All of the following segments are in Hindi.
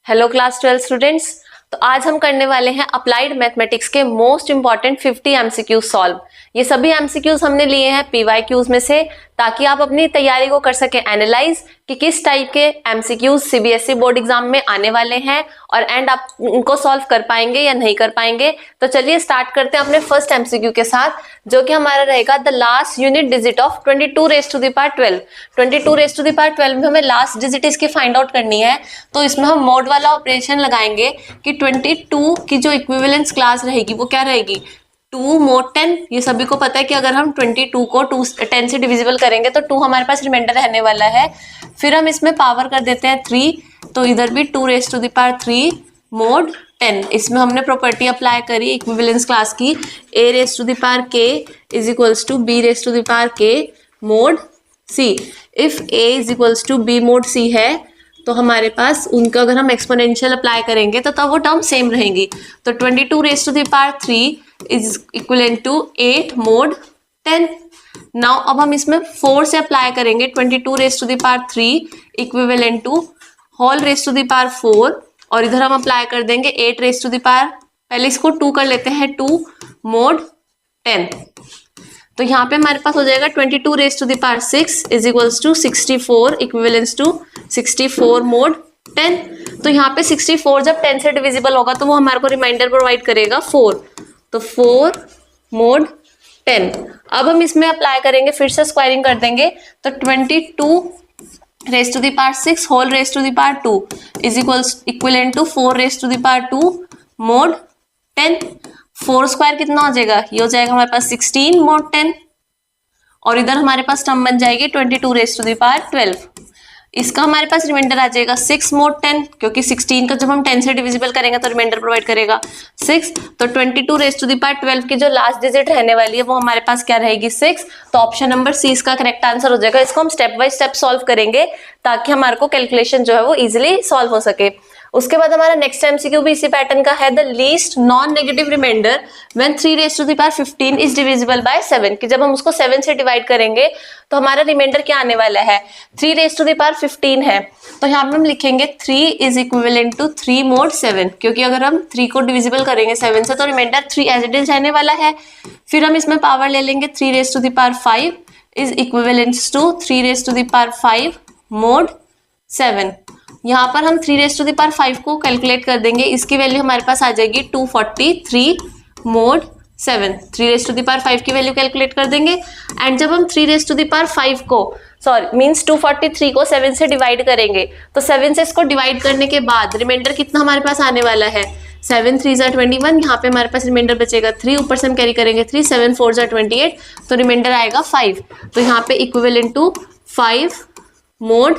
Hello class 12 students. तो आज हम करने वाले हैं अप्लाइड मैथमेटिक्स के मोस्ट इंपॉर्टेंट 50 एमसीक्यूज सॉल्व। ये सभी एमसीक्यूज हमने लिए हैं पीवाईक्यूज में से, ताकि आप अपनी तैयारी को कर सकें एनालाइज कि किस टाइप के एमसीक्यूज सीबीएसई बोर्ड एग्जाम में आने वाले हैं और एंड आप उनको सॉल्व कर पाएंगे या नहीं कर पाएंगे। तो चलिए स्टार्ट करते हैं अपने फर्स्ट एमसीक्यू के साथ, जो कि हमारा रहेगा the last unit digit of 22 raise to the power 12। 22 raise to the power 12 में हमें लास्ट डिजिट इसकी फाइंड आउट करनी है। तो इसमें हम मोड वाला ऑपरेशन लगाएंगे कि 22 की जो इक्विवेलेंस क्लास रहेगी वो क्या रहेगी, 2 mod 10। ये सभी को पता है कि अगर हम 22 को 10 से डिविजिबल करेंगे तो 2 हमारे पास रिमाइंडर रहने वाला है। फिर हम इसमें पावर कर देते हैं 3, तो इधर भी 2 raise to the power 3 mod 10। इसमें हमने प्रॉपर्टी अप्लाई करी इक्विवेलेंस क्लास की, a raise to the power k is equals to b raise to the power k mod c। If a is equals to b mod c है तो हमारे पास उनका अगर हम एक्सपोनेंशियल अप्लाई करेंगे तो तब वो टर्म सेम रहेंगी। तो 22 raise to the power 3 is equivalent to 8 mod 10। Now अब हम इसमें 4 से अप्लाई करेंगे 22 raise to the power 3 equivalent to whole raise to the power 4, और इधर हम अप्लाई कर देंगे 8 रेज़ टू द पावर, पहले इसको 2 कर लेते हैं, 2 mod 10। तो यहाँ पे हमारे पास हो जाएगा 22 raise to the power 6 is equals to 64 equivalence to 64 mod 10। तो यहाँ पे 64 जब 10 से डिविजिबल होगा तो वो हमारे को रिमाइंडर प्रोवाइड करेगा 4, तो 4 mod 10। अब हम इसमें अप्लाई करेंगे, फिर से स्क्वायरिंग कर देंगे, तो 22 raise to the power 6 whole raise to the power 2 is equivalent to 4 raise to the power 2 mod 10। 4 square कितना हो जाएगा, ये हो जाएगा हमारे पास 16 mod 10, और इधर हमारे पास टर्म बन जाएगी 22 रेज़ टू द पावर 12। इसका हमारे पास रिमाइंडर आ जाएगा 6 mod 10, क्योंकि 16 का जब हम 10 से डिविजिबल करेंगे तो रिमाइंडर प्रोवाइड करेगा 6। तो 22 रेज़ टू द पावर 12 की जो लास्ट डिजिट रहने वाली है वो हमारे पास क्या रहेगी, 6। तो ऑप्शन नंबर सी इसका करेक्ट आंसर हो जाएगा। इसको हम स्टेप बाय स्टेप सॉल्व करेंगे ताकि हमारे को कैलकुलेशन जो है वो इजिली सॉल्व हो सके। उसके बाद हमारा नेक्स्ट एमसीक्यू भी इसी पैटर्न का है, the least non negative remainder when 3 raise to the power 15 is divisible by 7, कि जब हम उसको 7 से डिवाइड करेंगे तो हमारा रिमाइंडर क्या आने वाला है, 3 रेज़ टू द पावर 15 है। तो यहाँ पे हम लिखेंगे 3 इज इक्विवेलेंट टू 3 mod 7, क्योंकि अगर हम 3 को डिविजिबल करेंगे 7 से तो रिमाइंडर 3 एज इट इज रहने वाला है। फिर हम इसमें पावर ले लेंगे, 3 raise to the power 5 is equivalents to 3 raise to the power 5 mod 7। यहाँ पर हम 3 रेज़ टू द पावर 5 को कैलकुलेट कर देंगे, इसकी वैल्यू हमारे पास आ जाएगी 243 mod 7। 3 raise to the power 5 की वैल्यू कैलकुलेट कर देंगे, एंड जब हम 3 रेज़ टू द पावर 5 को मीन्स 243 को 7 से डिवाइड करेंगे तो 7 से इसको डिवाइड करने के बाद रिमाइंडर कितना हमारे पास आने वाला है, 7 3 ज़ा 21। यहाँ पे हमारे पास रिमाइंडर बचेगा 3, ऊपर से हम कैरी करेंगे 3, 7 4 ज़ा 28, तो रिमाइंडर आएगा 5। तो यहाँ पे इक्विवेलेंट टू 5 mod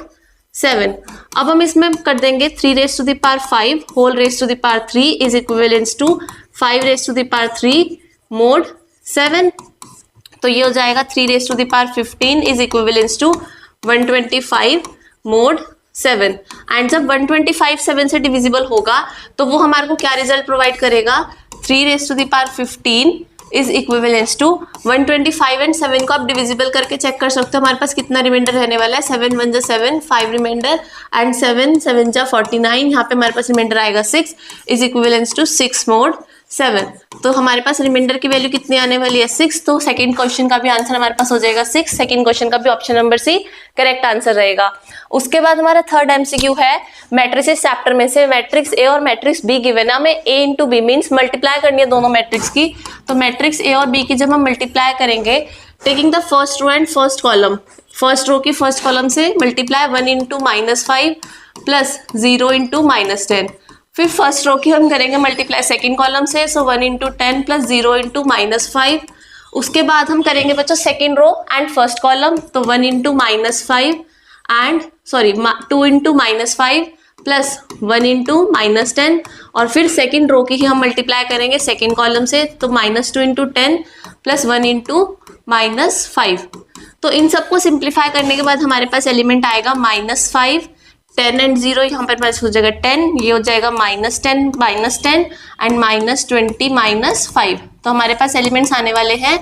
7। अब हम इसमें कर देंगे 3 raise to the power 5 whole raise to the power 3 is equivalents to 5 raise to the power 3 mod 7। तो ये हो जाएगा 3 raise to the power 15 is equivalents to 125 mod 7। And जब 125 7 से डिविजिबल होगा तो वो हमारे को क्या रिजल्ट प्रोवाइड करेगा, 3 raise to the power 15 is equivalents to 125, and 7 को आप डिविजिबल करके चेक कर सकते हो हमारे पास कितना रिमाइंडर रहने वाला है, 7 1 जा 7 5 रिमाइंडर, एंड 7 7 जा 49। यहाँ पे हमारे पास रिमाइंडर आएगा 6 इज इक्विवेलेंट्स टू 6 mod 7। तो हमारे पास रिमाइंडर की वैल्यू कितनी आने वाली है, 6। तो सेकंड क्वेश्चन का भी आंसर हमारे पास हो जाएगा 6। सेकंड क्वेश्चन का भी option number C correct answer रहेगा। उसके बाद हमारा थर्ड एमसीक्यू है मैट्रिसेस चैप्टर में से, मैट्रिक्स ए और मैट्रिक्स बी गिवन है, हमें ए इंटू बी मीन्स मल्टीप्लाई करनी है दोनों मैट्रिक्स की। तो मैट्रिक्स ए और बी की जब हम मल्टीप्लाई करेंगे, taking the first row and first column, first row की फर्स्ट कॉलम से मल्टीप्लाई 1 इंटू -5 प्लस 0 इंटू -10। फिर फर्स्ट रो की हम करेंगे मल्टीप्लाई सेकंड कॉलम से, सो 1 इंटू 10 प्लस 0 इंटू -5। उसके बाद हम करेंगे बच्चों second row and first column, तो 1 into -5 and 2 into -5 plus 1 into -10। और फिर सेकंड रो की ही हम मल्टीप्लाई करेंगे सेकंड कॉलम से, तो -2 इंटू 10 प्लस 1 इंटू -5। तो इन सबको सिंप्लीफाई करने के बाद हमारे पास एलिमेंट आएगा -5, 10 एंड 0 यहाँ पर पास हो जाएगा 10, ये हो जाएगा -10 एंड -20 -5। तो हमारे पास एलिमेंट्स आने वाले हैं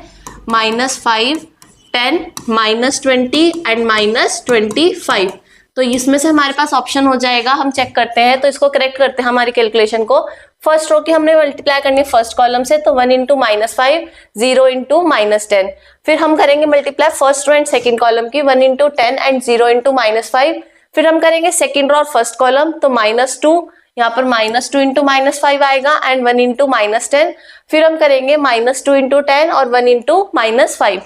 -5 10 -20 एंड -25। तो इसमें से हमारे पास ऑप्शन हो जाएगा, हम चेक करते हैं तो इसको करेक्ट करते हैं हमारी कैलकुलेशन को। फर्स्ट रो की हमने मल्टीप्लाई करनी है फर्स्ट कॉलम से, तो 1 इंटू -5, 0 इंटू -10। फिर हम करेंगे multiply first row and second column की, 1 इंटू 10 एंड 0 इंटू -5। फिर हम करेंगे सेकेंड रो और फर्स्ट कॉलम, तो -2, यहाँ पर -2 इंटू -5 आएगा एंड 1 इंटू -10। फिर हम करेंगे -2 इंटू 10 और 1 इंटू -5,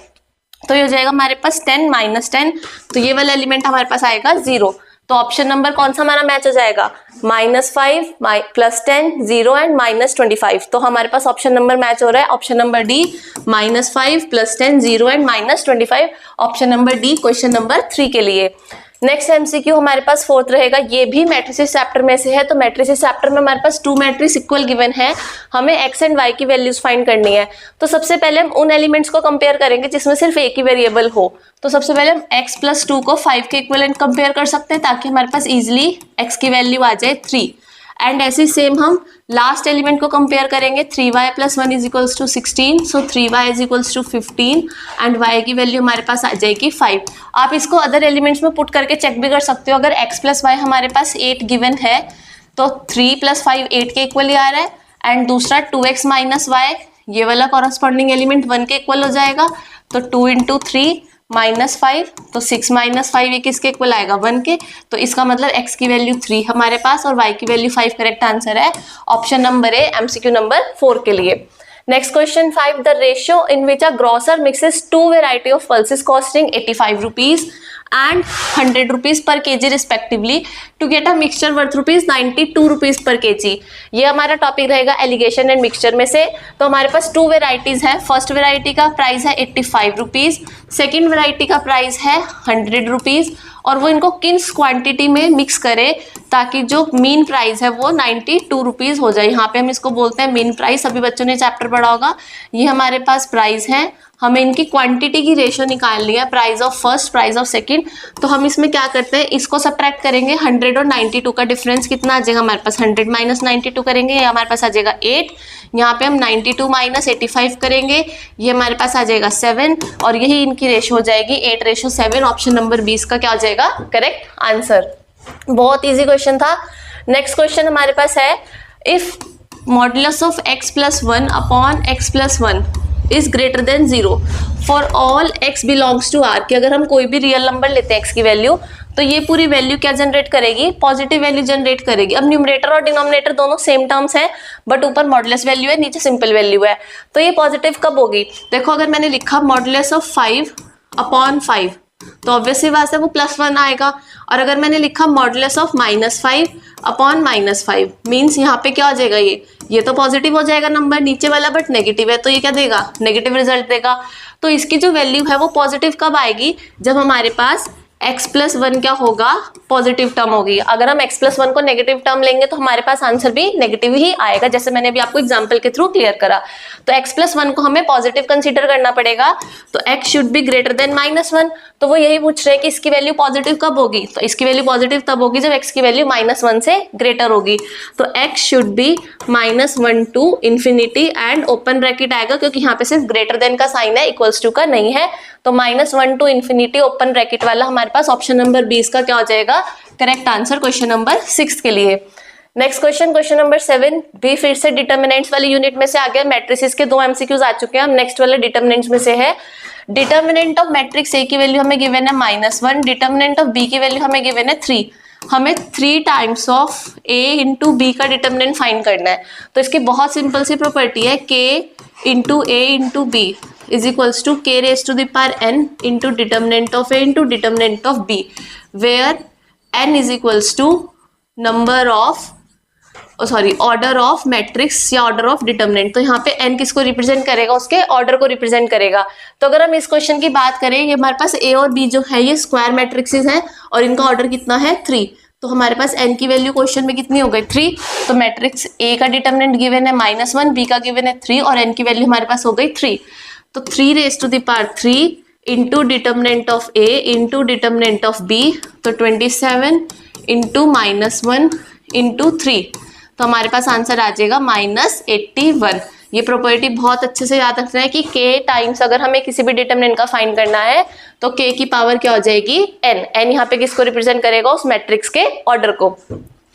तो ये हो जाएगा हमारे पास 10 -10, तो ये वाला एलिमेंट हमारे पास आएगा 0। तो ऑप्शन नंबर कौन सा हमारा मैच हो जाएगा, -5 +10 0 एंड -25। तो हमारे पास ऑप्शन नंबर मैच हो रहा है, option number D, -5 +10 0 and -25, option number D question number 3 के लिए। नेक्स्ट एमसीक्यू हमारे पास फोर्थ रहेगा, ये भी मैट्रिसेस चैप्टर में से है। तो मैट्रिसेस चैप्टर में हमारे पास 2 मैट्रिक्स इक्वल गिवन है, हमें एक्स एंड वाई की वैल्यूज फाइंड करनी है। तो सबसे पहले हम उन एलिमेंट्स को कंपेयर करेंगे जिसमें सिर्फ एक ही वेरिएबल हो। तो सबसे पहले हम x + 2 को 5 के इक्विवेलेंट कंपेयर कर सकते हैं, ताकि हमारे पास इजिली x की वैल्यू आ जाए 3। एंड ऐसे सेम हम लास्ट एलिमेंट को कंपेयर करेंगे, 3y + 1 = 16, so 3y = 15 and y की वैल्यू हमारे पास आ जाएगी 5। आप इसको अदर एलिमेंट्स में पुट करके चेक भी कर सकते हो। अगर x + y हमारे पास 8 गिवन है, तो 3 + 5 8 के इक्वल ही आ रहा है, एंड दूसरा 2x - y, ये वाला कॉरस्पॉन्डिंग एलिमेंट 1 के इक्वल हो जाएगा, तो 2 × 3 -5, तो 6 - 5 ये किसके इक्वल आएगा, 1 के। तो इसका मतलब x की वैल्यू 3 हमारे पास और y की वैल्यू 5 करेक्ट आंसर है, ऑप्शन नंबर ए एमसीक्यू नंबर 4 के लिए। Next question 5, the ratio in which a grocer mixes 2 variety of pulses costing 85 rupees and 100 rupees per kg respectively to get a mixture worth ₹92 rupees per kg। ये हमारा टॉपिक रहेगा एलिगेशन एंड मिक्सचर में से। तो हमारे पास 2 वेराइटीज है, फर्स्ट वेराइटी का प्राइस है 85 रुपीज, सेकेंड वेराइटी का प्राइस है 100 रुपीज, और वो इनको किस क्वांटिटी में मिक्स करे ताकि जो मीन प्राइस है वो 92 रुपीज हो जाए। यहाँ पे हम इसको बोलते हैं मीन प्राइस, सभी बच्चों ने चैप्टर पढ़ा होगा। ये हमारे पास प्राइस है, हमें इनकी क्वांटिटी की रेशियो निकालनी है, price of first, price of second. तो हम इसमें क्या करते हैं, इसको सब्ट्रैक्ट करेंगे, 100 और 92 का डिफरेंस कितना आ जाएगा हमारे पास, 100 - 92 करेंगे, ये हमारे पास आ जाएगा 8। यहाँ पे हम 92 - 85 करेंगे, ये हमारे पास आ जाएगा 7, और यही इनकी रेशियो हो जाएगी 8:7। ऑप्शन नंबर 20 का क्या हो जाएगा, करेक्ट आंसर। बहुत ईजी क्वेश्चन था। नेक्स्ट क्वेश्चन हमारे पास है, if modulus of x + 1 upon x + 1 is greater than 0 for all x belongs to r, कि अगर हम कोई भी रियल नंबर लेते हैं x की वैल्यू, तो ये पूरी वैल्यू क्या जनरेट करेगी, पॉजिटिव वैल्यू जनरेट करेगी। अब न्यूमरेटर और डिनोमिनेटर दोनों सेम टर्म्स हैं, बट ऊपर मॉडुलस वैल्यू है, नीचे सिंपल वैल्यू है, तो ये पॉजिटिव कब होगी। देखो अगर मैंने लिखा मॉडुलस ऑफ 5 अपॉन 5, तो ऑब्वियसली बात है वो +1 आएगा। और अगर मैंने लिखा मॉडुलस ऑफ -5 अपॉन -5, मीन्स यहाँ पे क्या हो जाएगा, ये तो पॉजिटिव हो जाएगा नंबर नीचे वाला, बट नेगेटिव है, तो ये क्या देगा, नेगेटिव रिजल्ट देगा। तो इसकी जो वैल्यू है वो पॉजिटिव कब आएगी, जब हमारे पास x + 1 क्या होगा, पॉजिटिव टर्म होगी। अगर हम x + 1 को नेगेटिव टर्म लेंगे तो हमारे पास आंसर भी नेगेटिव ही आएगा, जैसे मैंने अभी आपको एग्जांपल के थ्रू क्लियर करा। तो x + 1 को हमें पॉजिटिव कंसीडर करना पड़ेगा, तो x should be greater than -1। तो वो यही पूछ रहे हैं कि इसकी वैल्यू पॉजिटिव कब होगी, तो इसकी वैल्यू पॉजिटिव तब होगी जब x की वैल्यू -1 से ग्रेटर होगी। तो x should be -1 to infinity and open bracket आएगा, क्योंकि यहाँ पे सिर्फ ग्रेटर देन का साइन है, इक्वल्स टू का नहीं है। तो -1 टू इंफिनिटी ओपन ब्रैकेट वाला हमारे पास ऑप्शन नंबर 20 का क्या हो जाएगा, करेक्ट आंसर क्वेश्चन नंबर 6 के लिए। नेक्स्ट क्वेश्चन, क्वेश्चन नंबर 7 भी फिर से डिटर्मिनेंट्स वाली यूनिट में से आ गया। मैट्रिसेस के 2 एमसीक्यूज आ चुके हैं, हम नेक्स्ट वाले डिटर्मिनेंट्स में से है। डिटर्मिनेंट ऑफ मैट्रिक्स ए की वैल्यू हमें गिवन है -1, डिटर्मिनेंट ऑफ बी की वैल्यू हमें गिवन है 3। हमें 3 times of a into B का डिटर्मिनेंट फाइंड करना है। तो इसकी बहुत सिंपल सी प्रॉपर्टी है, k into a into B is equals to k⁻n into determinant of a into determinant of b, where n is equals to number of order of matrix या ऑर्डर ऑफ डिटर्मिनेंट। तो यहाँ पे n किसको रिप्रेजेंट करेगा, उसके ऑर्डर को रिप्रेजेंट करेगा। तो अगर हम इस क्वेश्चन की बात करें, ये हमारे पास a और b जो है ये स्क्वायर मैट्रिक्सेस हैं और इनका ऑर्डर कितना है 3। तो हमारे पास n की वैल्यू क्वेश्चन में कितनी हो गई 3। तो मैट्रिक्स a का डिटर्मिनेंट गिवन है -1, b का गिवन है 3 और n की वैल्यू हमारे पास हो गई 3। तो 3⁻³ into determinant of a into determinant of b, तो 27 इंटू -1 इंटू 3, तो हमारे पास आंसर आ जाएगा -81। ये प्रॉपर्टी बहुत अच्छे से याद रखना है कि k टाइम्स अगर हमें किसी भी डिटरमिनेंट का फाइंड करना है तो k की पावर क्या हो जाएगी n। n यहाँ पे किसको रिप्रेजेंट करेगा, उस मैट्रिक्स के ऑर्डर को।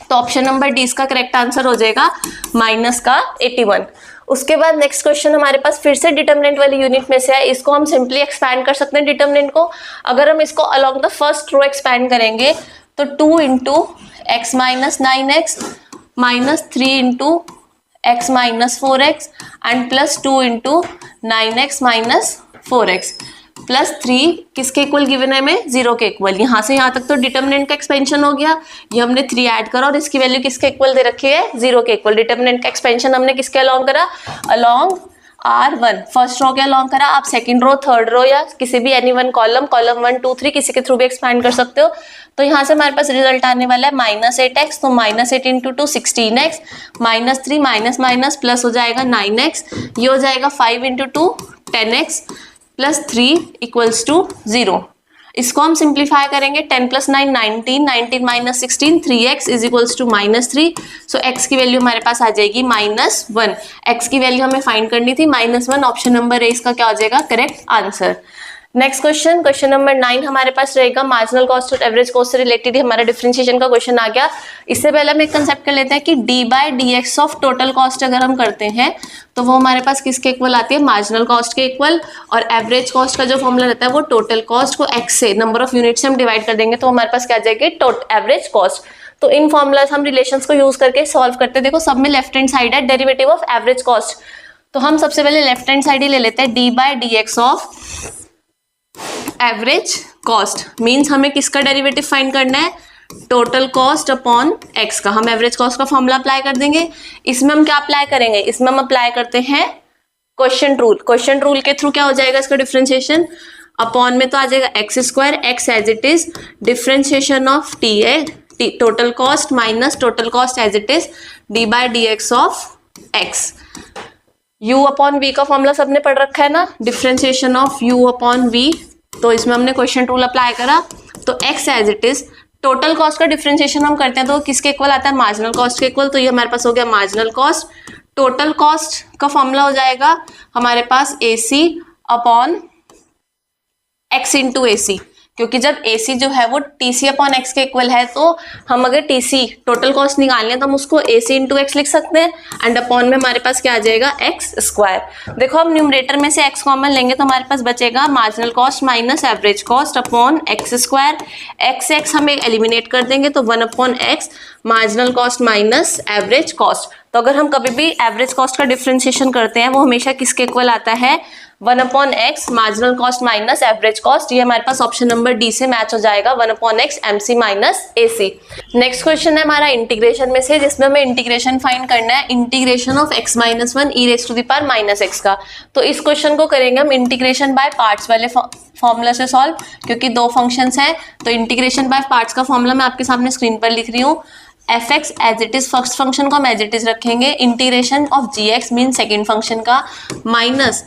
तो ऑप्शन नंबर डी इसका करेक्ट आंसर हो जाएगा माइनस का 81। उसके बाद नेक्स्ट क्वेश्चन हमारे पास फिर से डिटरमिनेंट वाली यूनिट में से है। इसको हम सिंपली एक्सपैंड कर सकते हैं डिटरमिनेंट को। अगर हम इसको along the first row expand करेंगे तो 2 into x minus 9x minus 3 into x minus 4x and plus 2 into 9x minus 4x plus 3 किसके इक्वल गिवन है हमें, 0 के इक्वल। यहाँ से यहाँ तक तो डिटरमिनेंट का एक्सपेंशन हो गया। ये हमने 3 ऐड करा और इसकी वैल्यू किसके इक्वल दे रखी है, 0 के इक्वल। डिटरमिनेंट का एक्सपेंशन हमने किसके अलोंग करा, अलोंग R1 फर्स्ट रो के अलोंग करा। आप सेकंड रो, थर्ड रो या किसी भी एनी वन कॉलम 1 2 3 किसी के थ्रू भी एक्सपैंड कर सकते हो। तो यहाँ से हमारे पास रिजल्ट आने वाला है -8x, तो -8 into 2 16x minus 3 minus minus plus हो जाएगा 9x, ये हो जाएगा 5 into 2 10x plus 3 equals to 0। इसको हम सिंप्लीफाई करेंगे, 10 plus 9 19, 19 minus 16 3x is equals to -3। So x की वैल्यू हमारे पास आ जाएगी -1। x की वैल्यू हमें फाइंड करनी थी -1। ऑप्शन नंबर ए इसका क्या हो जाएगा, correct answer. Next question number 9 हमारे पास रहेगा मार्जिनल कॉस्ट और एवरेज कॉस्ट से रिलेटेड ही हमारा डिफरेंशिएशन का क्वेश्चन आ गया। इससे पहले हम एक कंसेप्ट कर लेते हैं कि d by d x of total cost अगर हम करते हैं तो वो हमारे पास किसके इक्वल आती है, मार्जिनल कॉस्ट के इक्वल। और एवरेज कॉस्ट का जो फॉर्मूला रहता है वो टोटल कॉस्ट को एक्स से, नंबर ऑफ यूनिट से हम डिवाइड कर देंगे तो हमारे पास क्या आ जाएगी, एवरेज कॉस्ट। तो इन फॉर्मूलाज हम रिलेशंस को यूज करके सॉल्व करते हैं। देखो सब में लेफ्ट हैंड साइड है डेरिवेटिव ऑफ एवरेज कॉस्ट, तो हम सबसे पहले लेफ्ट हैंड साइड ही ले लेते हैं। D by d x of average cost means हमें किसका डेरिवेटिव फाइंड करना है, टोटल कॉस्ट अपॉन एक्स का। हम एवरेज कॉस्ट का फॉर्मूला अप्लाई कर देंगे। इसमें हम क्या अप्लाई करेंगे, इसमें हम अप्लाई करते हैं क्वोशिएंट रूल। क्वोशिएंट रूल के थ्रू क्या हो जाएगा इसका डिफरेंशिएशन, अपॉन में तो आ जाएगा X square, X as it is, differentiation of T है total cost minus total cost as it is, d by d x of x. u upon v का फॉर्मूला सबने पढ़ रखा है ना, differentiation of u upon v। तो इसमें हमने क्वोशिएंट रूल अप्लाई करा तो x as it is, total cost का डिफरेंशिएशन हम करते हैं तो किसके इक्वल आता है, मार्जिनल कॉस्ट के इक्वल। तो ये हमारे पास हो गया मार्जिनल कॉस्ट। टोटल कॉस्ट का फॉर्मूला हो जाएगा हमारे पास AC upon x into AC, क्योंकि जब AC जो है वो TC अपॉन x के इक्वल है तो हम अगर TC टोटल कॉस्ट निकालने हैं तो हम उसको AC इंटू एक्स लिख सकते हैं एंड अपॉन में हमारे पास क्या आ जाएगा, एक्स स्क्वायर। देखो हम न्यूमरेटर में से x कॉमन लेंगे तो हमारे पास बचेगा marginal cost minus average cost upon x square. x हम एलिमिनेट कर देंगे तो 1 upon x marginal cost minus average cost. तो अगर हम कभी भी एवरेज कॉस्ट का डिफरेंशिएशन करते हैं वो हमेशा किसके इक्वल आता है, 1 upon x marginal cost minus average cost. ये हमारे पास ऑप्शन नंबर डी से मैच हो जाएगा, 1 upon x MC minus AC। Next question है हमारा इंटीग्रेशन में से, जिसमें हमें इंटीग्रेशन फाइंड करना है, integration of x minus 1 e raise to the power minus x का। तो इस क्वेश्चन को करेंगे हम इंटीग्रेशन बाय पार्ट्स वाले फॉर्मूला से सॉल्व, क्योंकि दो फंक्शंस हैं। तो इंटीग्रेशन बाय पार्ट्स का फॉर्मूला मैं आपके सामने स्क्रीन पर लिख रही हूँ। fx as it is first function को हम एज इट इज रखेंगे, integration of gx mean second function का, minus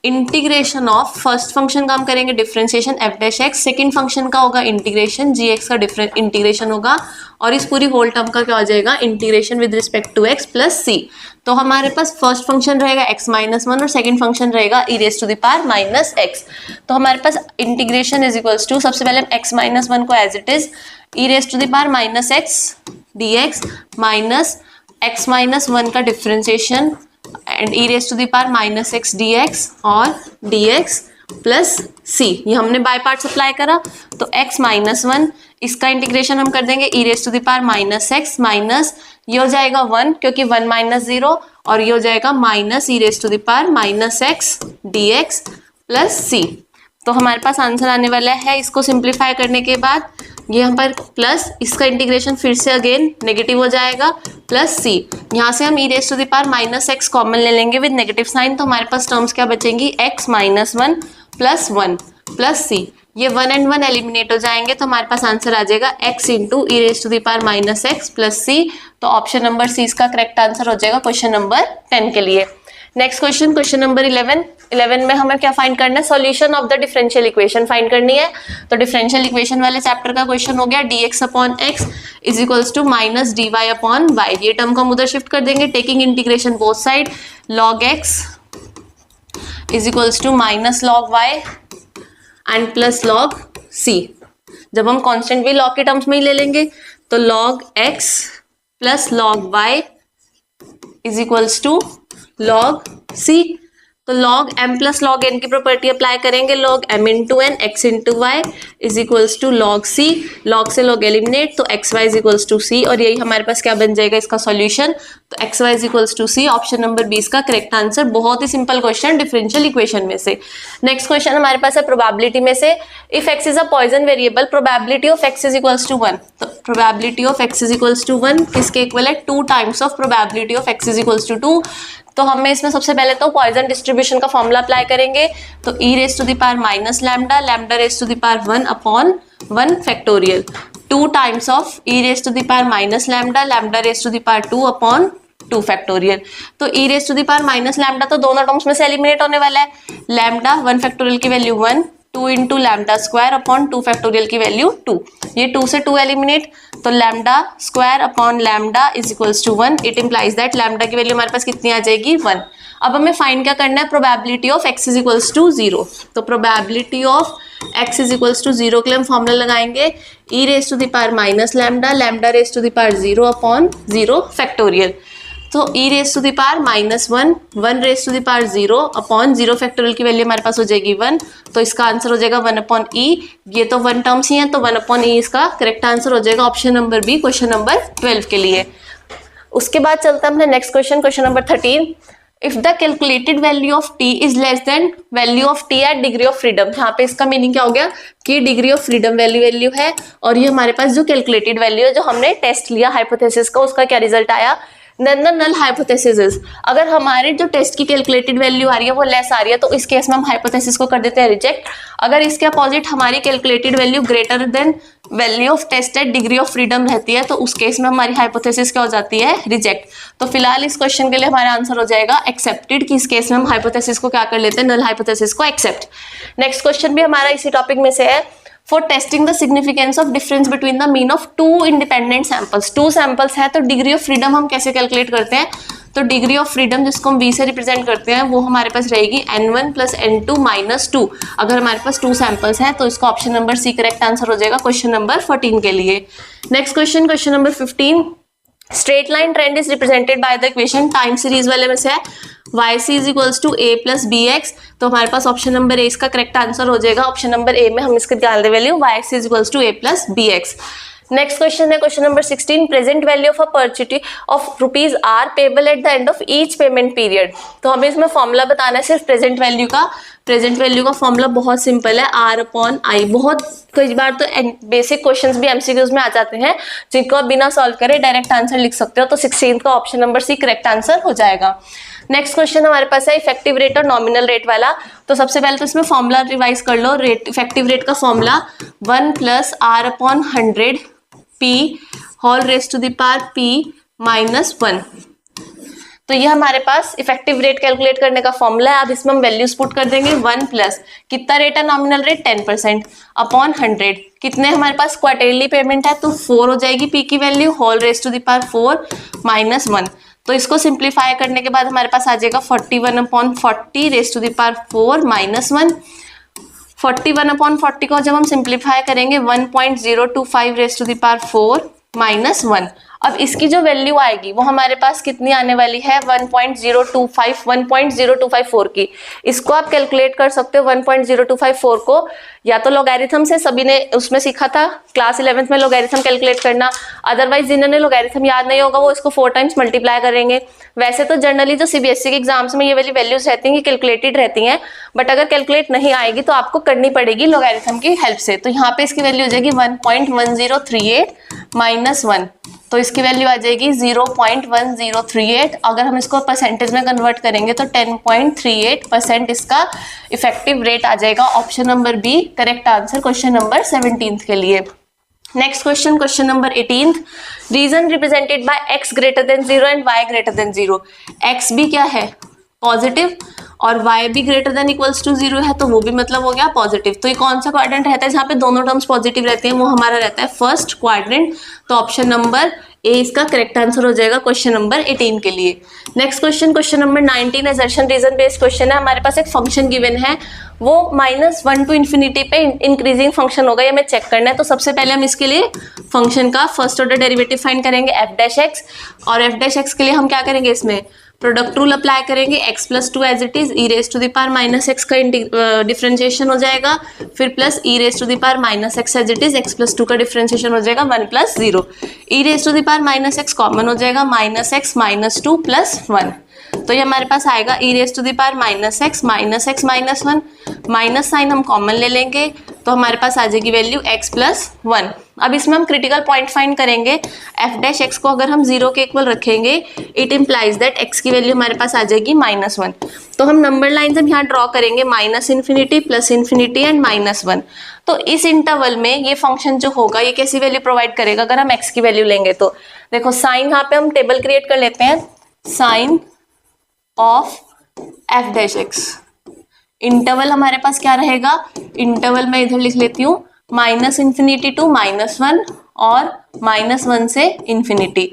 integration of first function का हम करेंगे differentiation f dash x, second function का होगा इंटीग्रेशन gx का इंटीग्रेशन होगा, और इस पूरी होल टर्म का क्या हो जाएगा, integration with respect to x plus c। तो हमारे पास फर्स्ट फंक्शन रहेगा x माइनस 1 और सेकेंड फंक्शन रहेगा e raise to the power minus x। तो हमारे पास इंटीग्रेशन इज इक्वल्स टू, सबसे पहले हम x माइनस 1 को as it is e raise to the power minus x dx minus x minus 1 का differentiation and e raise to the power minus x dx और dx प्लस c। ये हमने बाय पार्ट्स अप्लाई करा तो x माइनस 1 इसका इंटीग्रेशन हम कर देंगे e raise to the power minus x minus, ये हो जाएगा 1 क्योंकि 1 माइनस 0, और ये हो जाएगा minus e raise to the power minus x dx plus c। तो हमारे पास आंसर आने वाला है, इसको सिंप्लीफाई करने के बाद ये यहाँ पर प्लस, इसका इंटीग्रेशन फिर से अगेन नेगेटिव हो जाएगा प्लस c। यहाँ से हम e raise to the power minus x common ले लेंगे विद नेगेटिव साइन, तो हमारे पास टर्म्स क्या बचेंगी, x minus 1 plus 1 plus c। ये 1 एंड 1 एलिमिनेट हो जाएंगे तो हमारे पास आंसर आ जाएगा x into e raise to the power minus x plus c। तो ऑप्शन नंबर c इसका करेक्ट आंसर हो जाएगा क्वेश्चन नंबर 10 के लिए। नेक्स्ट क्वेश्चन, क्वेश्चन नंबर 11 में हमें क्या फाइंड करना है, solution of the differential equation find करनी है। तो डिफरेंशियल इक्वेशन वाले चैप्टर का क्वेश्चन हो गया dx upon x is equals to minus dy upon y. ये टर्म को हम उधर शिफ्ट कर देंगे, taking integration both side, log x is equals to minus log y and plus log c। जब हम कांस्टेंट भी log के टर्म्स में ही ले लेंगे तो log x plus log y is equals to log c। तो log m plus log n की प्रॉपर्टी अप्लाई करेंगे, log m into n x into y is equals to log c। log से log एलिमिनेट तो x y is equals to c, और यही हमारे पास क्या बन जाएगा इसका सॉल्यूशन, तो x y is equals to c। Option number 20 का करेक्ट आंसर। बहुत ही सिंपल क्वेश्चन डिफरेंशियल इक्वेशन में से। नेक्स्ट क्वेश्चन हमारे पास है प्रोबेबिलिटी में से, if x is a Poisson variable probability of x is equals to 1। तो probability of x is equals to 1 किसके इक्वल है, 2 times of probability of x is equals to 2। तो हमें इसमें सबसे पहले तो पॉइजन डिस्ट्रीब्यूशन का फॉर्मूला अप्लाई करेंगे, तो e raise to the power minus lambda, lambda raise to the power 1 upon 1 factorial, 2 times of e raise to the power minus lambda, lambda raise to the power 2 upon 2 factorial. तो e raise to the power minus lambda तो दोनों टर्म्स में से एलिमिनेट होने वाला है, लैम्डा 1 फैक्टोरियल की value 1, 2 into lambda square upon 2 factorial की वैल्यू 2, ये 2 से 2 एलिमिनेट, तो lambda square upon lambda is equals to 1। It implies that lambda की वैल्यू हमारे पास कितनी आ जाएगी, 1। अब हमें फाइंड क्या करना है, probability of x is equals to 0। तो probability of x is equals to 0 के लिए हम फॉर्मूला लगाएंगे, e raise to the power minus lambda, lambda raise to the power 0 upon 0 factorial. तो e raise to the power minus 1, 1 raise to the power 0 upon 0 factorial की वैल्यू हमारे पास हो जाएगी 1, तो इसका आंसर हो जाएगा 1 अपॉन ई। ये तो 1 टर्म्स ही है तो 1 अपॉन ई इसका करेक्ट आंसर हो जाएगा option number B, question number 12 के लिए। उसके बाद चलता है अपने next question, question number 13। If the calculated value of t is less than value of t at degree of freedom. यहाँ पे इसका मीनिंग क्या हो गया कि डिग्री ऑफ फ्रीडम वैल्यू है, और ये हमारे पास जो कैलकुलेटेड वैल्यू है, जो हमने टेस्ट लिया हाइपोथेसिस का, उसका क्या रिजल्ट आया, नल हाइपोथेसिस इज। अगर हमारे जो टेस्ट की कैलकुलेटेड वैल्यू आ रही है वो लेस आ रही है तो इस केस में हम हाइपोथेसिस को कर देते हैं रिजेक्ट। अगर इसके अपोजिट हमारी calculated value greater than value of test at degree of freedom रहती है तो उस केस में हमारी हाइपोथेसिस क्या हो जाती है, रिजेक्ट। तो फिलहाल इस क्वेश्चन के लिए हमारा आंसर हो जाएगा एक्सेप्टेड, कि इस केस में हम हाइपोथेसिस को क्या कर लेते हैं, नल हाइपोथेसिस को एक्सेप्ट। नेक्स्ट क्वेश्चन भी हमारा इसी टॉपिक में से है, for testing the significance of difference between the mean of 2 independent samples. 2 samples है तो डिग्री ऑफ फ्रीडम हम कैसे कैलकुलेट करते हैं, तो डिग्री ऑफ फ्रीडम जिसको हम v से रिप्रेजेंट करते हैं वो हमारे पास रहेगी n1 प्लस n2 माइनस 2। अगर हमारे पास 2 सैंपल्स हैं तो इसका option number C correct answer हो जाएगा क्वेश्चन नंबर 14 के लिए। Next question, question number 15। Straight line trend is represented by the equation, time series वाले में से है yc is equals to a plus bx। तो हमारे पास ऑप्शन नंबर ए इसका करेक्ट आंसर हो जाएगा। ऑप्शन नंबर ए में हम इसके डाल दे value yc is equals to a plus bx। Next question है question number 16, present value of a perpetuity of rupees are payable at the end of each payment period. तो हमें इसमें फॉर्मूला बताना है सिर्फ प्रेजेंट वैल्यू का। प्रेजेंट वैल्यू का फॉर्मूला बहुत सिंपल है, आर अपॉन आई। बहुत कई बार तो बेसिक क्वेश्चंस भी एमसीक्यूज में आ जाते हैं जिनको आप बिना सॉल्व करे डायरेक्ट आंसर लिख सकते हो, तो 16 का option number C correct answer हो जाएगा। नेक्स्ट क्वेश्चन हमारे पास है इफेक्टिव रेट और नॉमिनल रेट वाला। तो सबसे पहले तो इसमें फॉर्मूला रिवाइज कर लो। रेट, इफेक्टिव रेट का formula 1 plus r upon 100 p whole raise to the power p minus 1। तो ये हमारे पास इफेक्टिव रेट कैलकुलेट करने का फॉर्मूला है। अब इसमें हम वैल्यूज पुट कर देंगे, 1 प्लस कितना रेट है नॉमिनल रेट 10% अपॉन 100। कितने हमारे पास क्वार्टरली पेमेंट है तो 4 हो जाएगी p की value, whole raise to the power 4 minus 1। तो इसको सिंप्लीफाई करने के बाद हमारे पास आ जाएगा 41 upon 40 raise to the power 4 minus 1। 41 upon 40 को जब हम सिंप्लीफाई करेंगे 1.025 raise to the power 4 minus 1। अब इसकी जो वैल्यू आएगी वो हमारे पास कितनी आने वाली है, 1.0254 की। इसको आप कैलकुलेट कर सकते हो 1.0254 को या तो लॉगरिथम से, सभी ने उसमें सीखा था क्लास 11th में लॉगरिथम कैलकुलेट करना। अदरवाइज जिन्होंने लॉगरिथम याद नहीं होगा वो इसको 4 टाइम्स मल्टीप्लाई करेंगे। वैसे तो जनरली जो सीबीएसई के एग्जाम्स में ये वाली वैल्यूज रहती हैं कैलकुलेटेड रहती हैं, बट अगर कैलकुलेट नहीं आएगी तो आपको करनी पड़ेगी लॉगरिथम की हेल्प से। तो यहाँ पे इसकी वैल्यू हो जाएगी 1.1038 माइनस 1, तो इसकी वैल्यू आ जाएगी 0.1038। अगर हम इसको परसेंटेज में कन्वर्ट करेंगे तो 10.38% इसका इफेक्टिव रेट आ जाएगा। Option number B correct answer question number 17 के लिए। Next question, question number 18, region represented by x greater than 0 and y greater than 0। x भी क्या है, पॉजिटिव, और y भी ग्रेटर देन इक्वल्स टू 0 है तो वो भी मतलब हो गया पॉजिटिव। तो ये कौन सा क्वाड्रेंट रहता है जहाँ पे दोनों टर्म्स पॉजिटिव रहते हैं, वो हमारा रहता है फर्स्ट क्वाड्रेंट। तो ऑप्शन नंबर ए इसका करेक्ट आंसर हो जाएगा क्वेश्चन नंबर 18 के लिए। Next question number 19 assertion reason based question है। हमारे पास एक फंक्शन गिवन है, वो -1 टू इन्फिनिटी पे इंक्रीजिंग फंक्शन होगा, ये हमें चेक करना है। तो सबसे पहले हम इसके लिए फंक्शन का फर्स्ट ऑर्डर डेरिवेटिव फाइंड करेंगे f'(x), और f'(x) के लिए हम क्या करेंगे, इसमें प्रोडक्ट रूल अप्लाई करेंगे, x + 2 as it is e⁻⁻x का डिफरेंशिएशन हो जाएगा, फिर plus e⁻⁻x as it is x + 2 का डिफरेंशिएशन हो जाएगा 1 + 0, e⁻⁻x कॉमन हो जाएगा -x -2 + 1। तो ये हमारे पास आएगा e⁻⁻x -1, माइनस साइन हम कॉमन ले लेंगे तो हमारे पास आ जाएगी वैल्यू x + 1। अब इसमें हम क्रिटिकल पॉइंट फाइंड करेंगे, f' को अगर हम 0 के इक्वल रखेंगे इट इम्प्लाइज दैट x की वैल्यू हमारे पास आ जाएगी -1। तो हम नंबर लाइन हम यहाँ ड्रॉ करेंगे -∞, +∞ एंड -1। तो इस इंटरवल में ये फंक्शन जो होगा ये कैसी वैल्यू प्रोवाइड करेगा अगर हम x की वैल्यू लेंगे। तो देखो साइन यहाँ पे हम टेबल क्रिएट कर लेते हैं, साइन ऑफ f'। इंटरवल हमारे पास क्या रहेगा, इंटरवल मैं इधर लिख लेती हूँ -∞ टू -1 और -1 से ∞।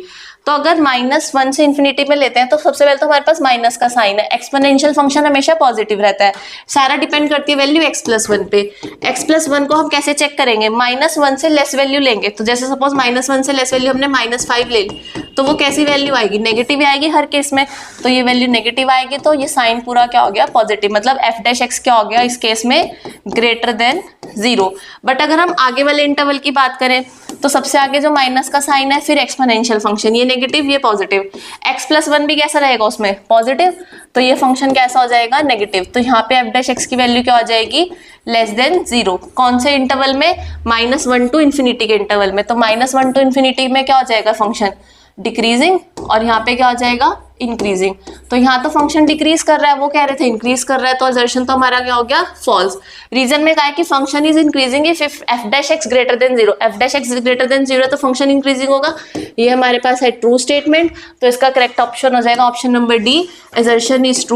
तो अगर -1 से ∞ में लेते हैं तो सबसे पहले तो हमारे पास माइनस का साइन है। एक्सपोनेंशियल फंक्शन हमेशा पॉजिटिव रहता है, सारा डिपेंड करती है वैल्यू x + 1 पे। x + 1 को हम कैसे चेक करेंगे, -1 से लेस वैल्यू लेंगे। तो जैसे सपोज -1 से लेस वैल्यू हमने -5 ले ली, तो वो कैसी वैल्यू आएगी, नेगेटिव आएगी हर केस में। तो ये वैल्यू नेगेटिव आएगी तो ये साइन पूरा क्या हो गया, पॉजिटिव, मतलब f' क्या हो गया इस केस में ग्रेटर देन 0। बट अगर हम आगे वाले इंटरवल की बात करें तो सबसे आगे जो माइनस का साइन है, फिर एक्सपोनेंशियल फंक्शन, ये नेगेटिव ये पॉजिटिव, x + 1 भी कैसा रहेगा उसमें पॉजिटिव, तो ये फंक्शन कैसा हो जाएगा नेगेटिव। तो यहाँ पे f' की वैल्यू क्या हो जाएगी, <0। कौन से इंटरवल में, -1 टू ∞ के इंटरवल में। तो -1 टू ∞ में क्या हो जाएगा फंक्शन डिक्रीजिंग, और यहाँ पे क्या हो जाएगा इंक्रीजिंग। तो यहाँ तो फंक्शन डिक्रीज कर रहा है, वो कह रहे थे इंक्रीज कर रहा है, तो असर्शन तो हमारा क्या हो गया फॉल्स। रीजन में कहा है कि function is increasing if f' greater than 0, f' greater than 0 तो फंक्शन इंक्रीजिंग होगा। ये हमारे पास है ट्रू स्टेटमेंट, तो इसका करेक्ट ऑप्शन हो जाएगा option number D, assertion is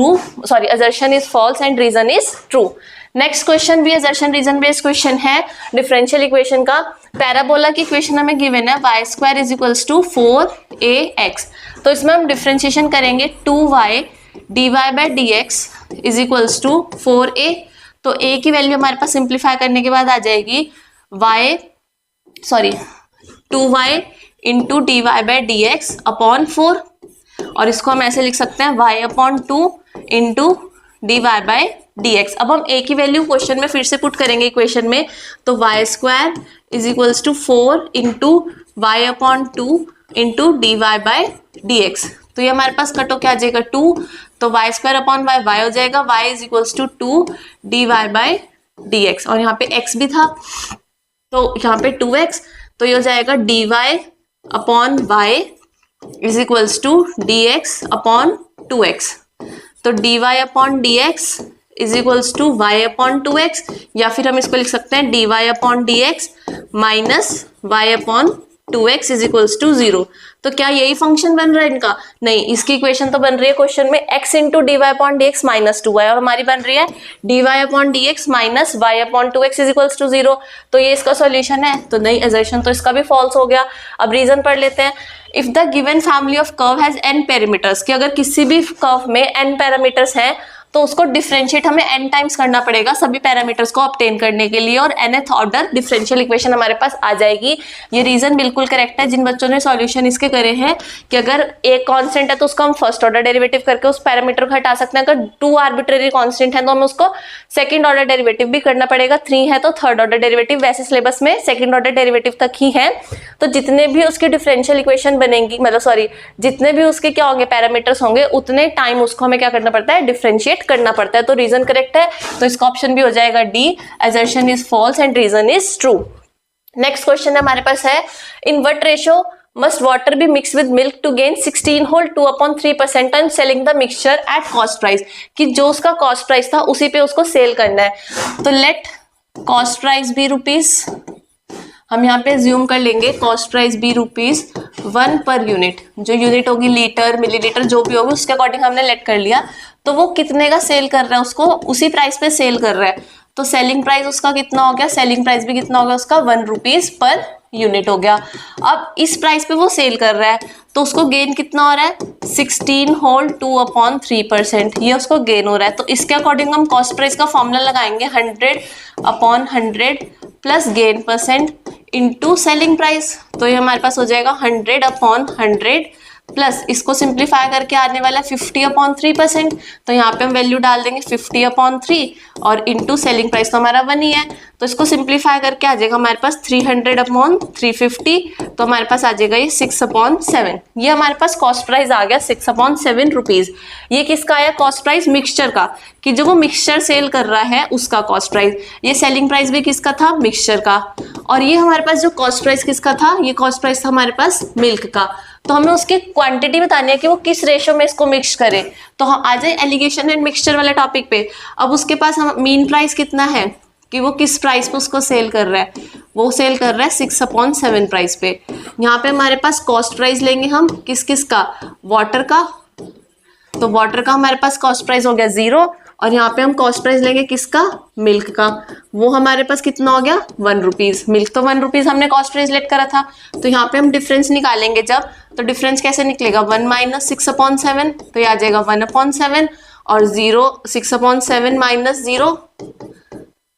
false and reason is true. Next question भी असर्शन रीजन बेस्ड क्वेश्चन है, डिफरेंशियल इक्वेशन का। पैराबोला की इक्वेशन हमें गिवन है y² = 4ax। तो इसमें हम डिफरेंशिएशन करेंगे 2y dy/dx = 4a। तो a की वैल्यू हमारे पास सिंप्लीफाई करने के बाद आ जाएगी 2y × dy/dx अपॉन 4, और इसको हम ऐसे लिख सकते हैं y/2 × dy/dx। अब हम a की वैल्यू क्वेश्चन में फिर से पुट करेंगे इक्वेशन में, तो y² = 4 × y/2 × dy/dx। तो ये हमारे पास कटो क्या आ जाएगा 2, तो y² y हो जाएगा, y = 2 dy/dx, और यहाँ पे x भी था तो यहाँ पे 2x, तो ये हो जाएगा dy/y = dx/2x। तो dy/dx = y/2x, या फिर हम इसको लिख सकते हैं dy/dx -y/2x = 0। तो क्या यही फंक्शन बन रहा है इनका, नहीं, इसकी इक्वेशन तो बन रही है क्वेश्चन में x × dy/dx -2y, और हमारी बन रही है dy/dx -y/2x = 0। तो ये इसका सॉल्यूशन है, तो नहीं, असर्शन तो इसका भी फॉल्स हो गया। अब रीजन पढ़ लेते हैं। If the given family of curve has n parameters, कि अगर किसी भी कर्व में n पैरामीटर्स हैं तो उसको डिफरेंशिएट हमें n टाइम्स करना पड़ेगा सभी पैरामीटर्स को ऑब्टेन करने के लिए, और nth ऑर्डर डिफरेंशियल इक्वेशन हमारे पास आ जाएगी। ये रीजन बिल्कुल करेक्ट है जिन बच्चों ने सॉल्यूशन इसके करे हैं, कि अगर एक कांस्टेंट है तो उसको हम फर्स्ट ऑर्डर डेरिवेटिव करके उस पैरामीटर को हटा सकते हैं। अगर 2 आर्बिट्रेरी कांस्टेंट है तो हमें उसको सेकंड ऑर्डर डेरिवेटिव भी करना पड़ेगा, 3 है तो थर्ड ऑर्डर डेरिवेटिव। वैसे सिलेबस में सेकंड ऑर्डर डेरिवेटिव तक ही है, तो जितने भी उसकी डिफरेंशियल इक्वेशन बनेंगी, मतलब जितने भी उसके क्या होंगे पैरामीटर्स होंगे, उतने टाइम उसको हमें क्या करना पड़ता है, डिफरेंशिएट करना पड़ता है। तो रीजन करेक्ट है, तो इसका ऑप्शन भी हो जाएगा D, assertion is false and reason is true. Next question हमारे पास है, in what ratio must water be mix with milk to gain 16 whole 2/3% and selling the mixture at cost price, कि जो उसका कॉस्ट प्राइस था उसी पे उसको सेल करना है। तो let cost price be rupees, हम यहाँ पे ज्यूम कर लेंगे cost price B ₹1 per unit, जो यूनिट होगी लीटर मिलीलीटर जो भी होगी उसके अकॉर्डिंग हमने लेट कर लिया। तो वो कितने का सेल कर रहा है, उसको उसी प्राइस पे सेल कर रहा है, तो सेलिंग प्राइस उसका कितना हो गया, सेलिंग प्राइस भी कितना हो गया उसका ₹1 पर यूनिट हो गया। अब इस प्राइस पे वो सेल कर रहा है तो उसको गेन कितना हो रहा है, 16 होल 2/3%, ये उसको गेन हो रहा है। तो इसके अकॉर्डिंग हम कॉस्ट प्राइस का फॉर्मूला लगाएंगे 100/100 plus gain percent into selling price. तो ये हमारे पास हो जाएगा 100/100 प्लस इसको सिंप्लीफाई करके आने वाला 50/3%, तो यहाँ पे हम वैल्यू डाल देंगे 50/3 और इनटू सेलिंग प्राइस तो हमारा 1 ही है, तो इसको सिंप्लीफाई करके आ जाएगा हमारे पास 300/350, तो हमारे पास आ जाएगा ये 6/7। ये हमारे पास कॉस्ट प्राइस आ गया 6/7 रुपीज। ये किसका आया कॉस्ट प्राइस, मिक्सचर का, कि जो वो मिक्सचर सेल कर रहा है उसका कॉस्ट प्राइस। ये सेलिंग प्राइस भी किसका था, मिक्सचर का। और ये हमारे पास जो कॉस्ट प्राइस किसका था, ये कॉस्ट प्राइस था हमारे पास मिल्क का। तो हमें उसकी क्वांटिटी बतानी है कि वो किस रेशो में इसको मिक्स करे। तो हम आ जाए एलिगेशन एंड मिक्सचर वाले टॉपिक पे। अब उसके पास हम मीन प्राइस कितना है कि वो किस प्राइस पे उसको सेल कर रहा है, वो सेल कर रहा है 6/7 प्राइस पे। यहाँ पे हमारे पास कॉस्ट प्राइस लेंगे हम किस किस का, वाटर का, तो वाटर का हमारे पास कॉस्ट प्राइस हो गया 0, और यहाँ पे हम कॉस्ट प्राइस लेंगे किसका, मिल्क का, वो हमारे पास कितना हो गया ₹1। मिल्क तो ₹1 हमने कॉस्ट प्राइस लेट करा था, तो यहाँ पे हम डिफरेंस निकालेंगे जब, तो डिफरेंस कैसे निकलेगा, 1 - 6/7, तो ये आ जाएगा 1/7 और 0 6/7 - 0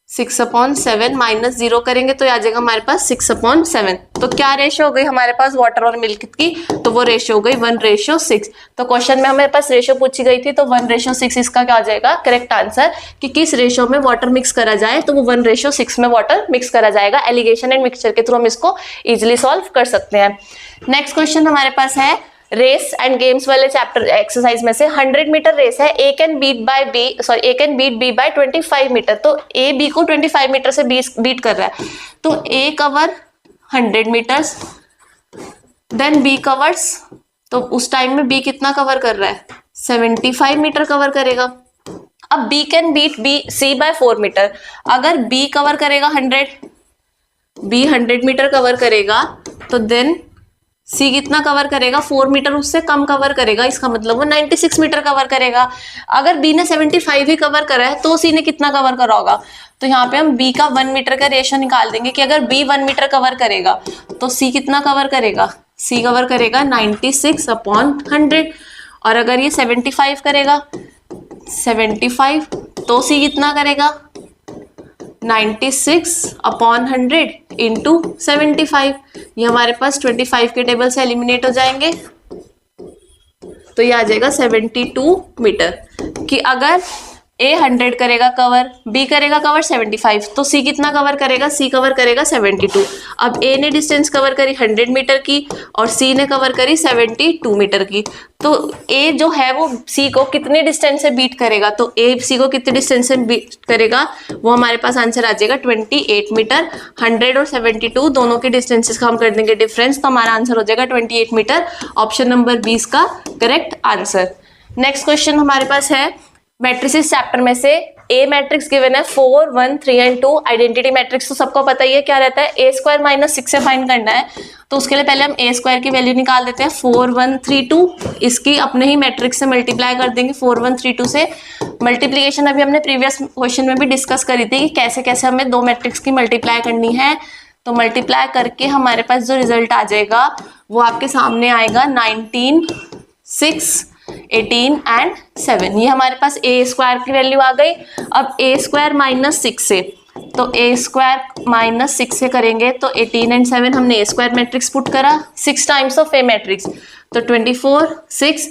6/7 - 0 करेंगे तो आ जाएगा हमारे पास 6/7। तो क्या रेशो हो गई हमारे पास वाटर और मिल्क की, तो वो रेशो हो गई 1:6। तो क्वेश्चन में हमारे पास रेशो पूछी गई थी, तो 1:6 इसका क्या आ जाएगा करेक्ट आंसर, कि किस रेशो में वाटर मिक्स करा जाए, तो वो 1:6 में वाटर मिक्स करा जाएगा। एलिगेशन एंड मिक्सचर के थ्रू हम इसको इजिली सॉल्व कर सकते हैं। नेक्स्ट क्वेश्चन हमारे पास है रेस एंड गेम्स वाले चैप्टर एक्सरसाइज में से 100 मीटर रेस है, A can beat B by 25 metre. तो ए बी को 25 मीटर से बीट कर रहा है, तो A cover 100 metres, then B covers, तो उस टाइम में बी कितना कवर कर रहा है, 75 मीटर कवर करेगा। अब B can beat B C by 4 metre, अगर बी कवर करेगा 100 मीटर कवर करेगा, तो देन सी कितना कवर करेगा, 4 मीटर उससे कम कवर करेगा, इसका मतलब वो 96 मीटर कवर करेगा। अगर बी ने 75 ही कवर करा है तो सी ने कितना कवर करा होगा, तो यहाँ पे हम बी का 1 मीटर का रेशो निकाल देंगे कि अगर बी 1 मीटर कवर करेगा तो सी कितना कवर करेगा, सी कवर करेगा 96/100, और अगर ये 75 करेगा 75 तो सी कितना करेगा 96/100 इंटू 75। ये हमारे पास 25 के टेबल से एलिमिनेट हो जाएंगे, तो ये आ जाएगा 72 मीटर। कि अगर ए 100 करेगा कवर, बी करेगा कवर 75, तो सी कितना कवर करेगा, सी कवर करेगा 72। अब ए ने डिस्टेंस कवर करी 100 मीटर की और सी ने कवर करी 72 मीटर की, तो ए जो है वो सी को कितने डिस्टेंस से बीट करेगा, तो ए सी को कितने डिस्टेंस से बीट करेगा, वो हमारे पास आंसर आ जाएगा 28 मीटर। 100 और 72 दोनों के डिस्टेंसेस का हम कर देंगे डिफरेंस, तो हमारा आंसर हो जाएगा 28 मीटर। ऑप्शन नंबर 20 का करेक्ट आंसर। नेक्स्ट क्वेश्चन हमारे पास है मैट्रिसेस चैप्टर में से ए मैट्रिक्स गिवन है 4 1 3 एंड 2। आइडेंटिटी मैट्रिक्स तो सबको पता ही है क्या रहता है, a² - 6 से फाइंड करना है, तो उसके लिए पहले हम a² की वैल्यू निकाल देते हैं 4 1 3 2। इसकी अपने ही मैट्रिक्स से मल्टीप्लाई कर देंगे 4 1 3 2 से। मल्टीप्लीकेशन अभी हमने प्रीवियस क्वेश्चन में भी डिस्कस करी थी कि कैसे कैसे हमें दो मैट्रिक्स की मल्टीप्लाई करनी है। तो मल्टीप्लाई करके हमारे पास जो रिजल्ट आ जाएगा वो आपके सामने आएगा 19 6 18 एंड 7। ये हमारे पास a² की वैल्यू आ गई। अब a² - 6 से, तो a² - 6 से करेंगे तो 18 एंड 7 हमने a² मैट्रिक्स पुट करा 6 टाइम्स ऑफ a मैट्रिक्स, तो 24 6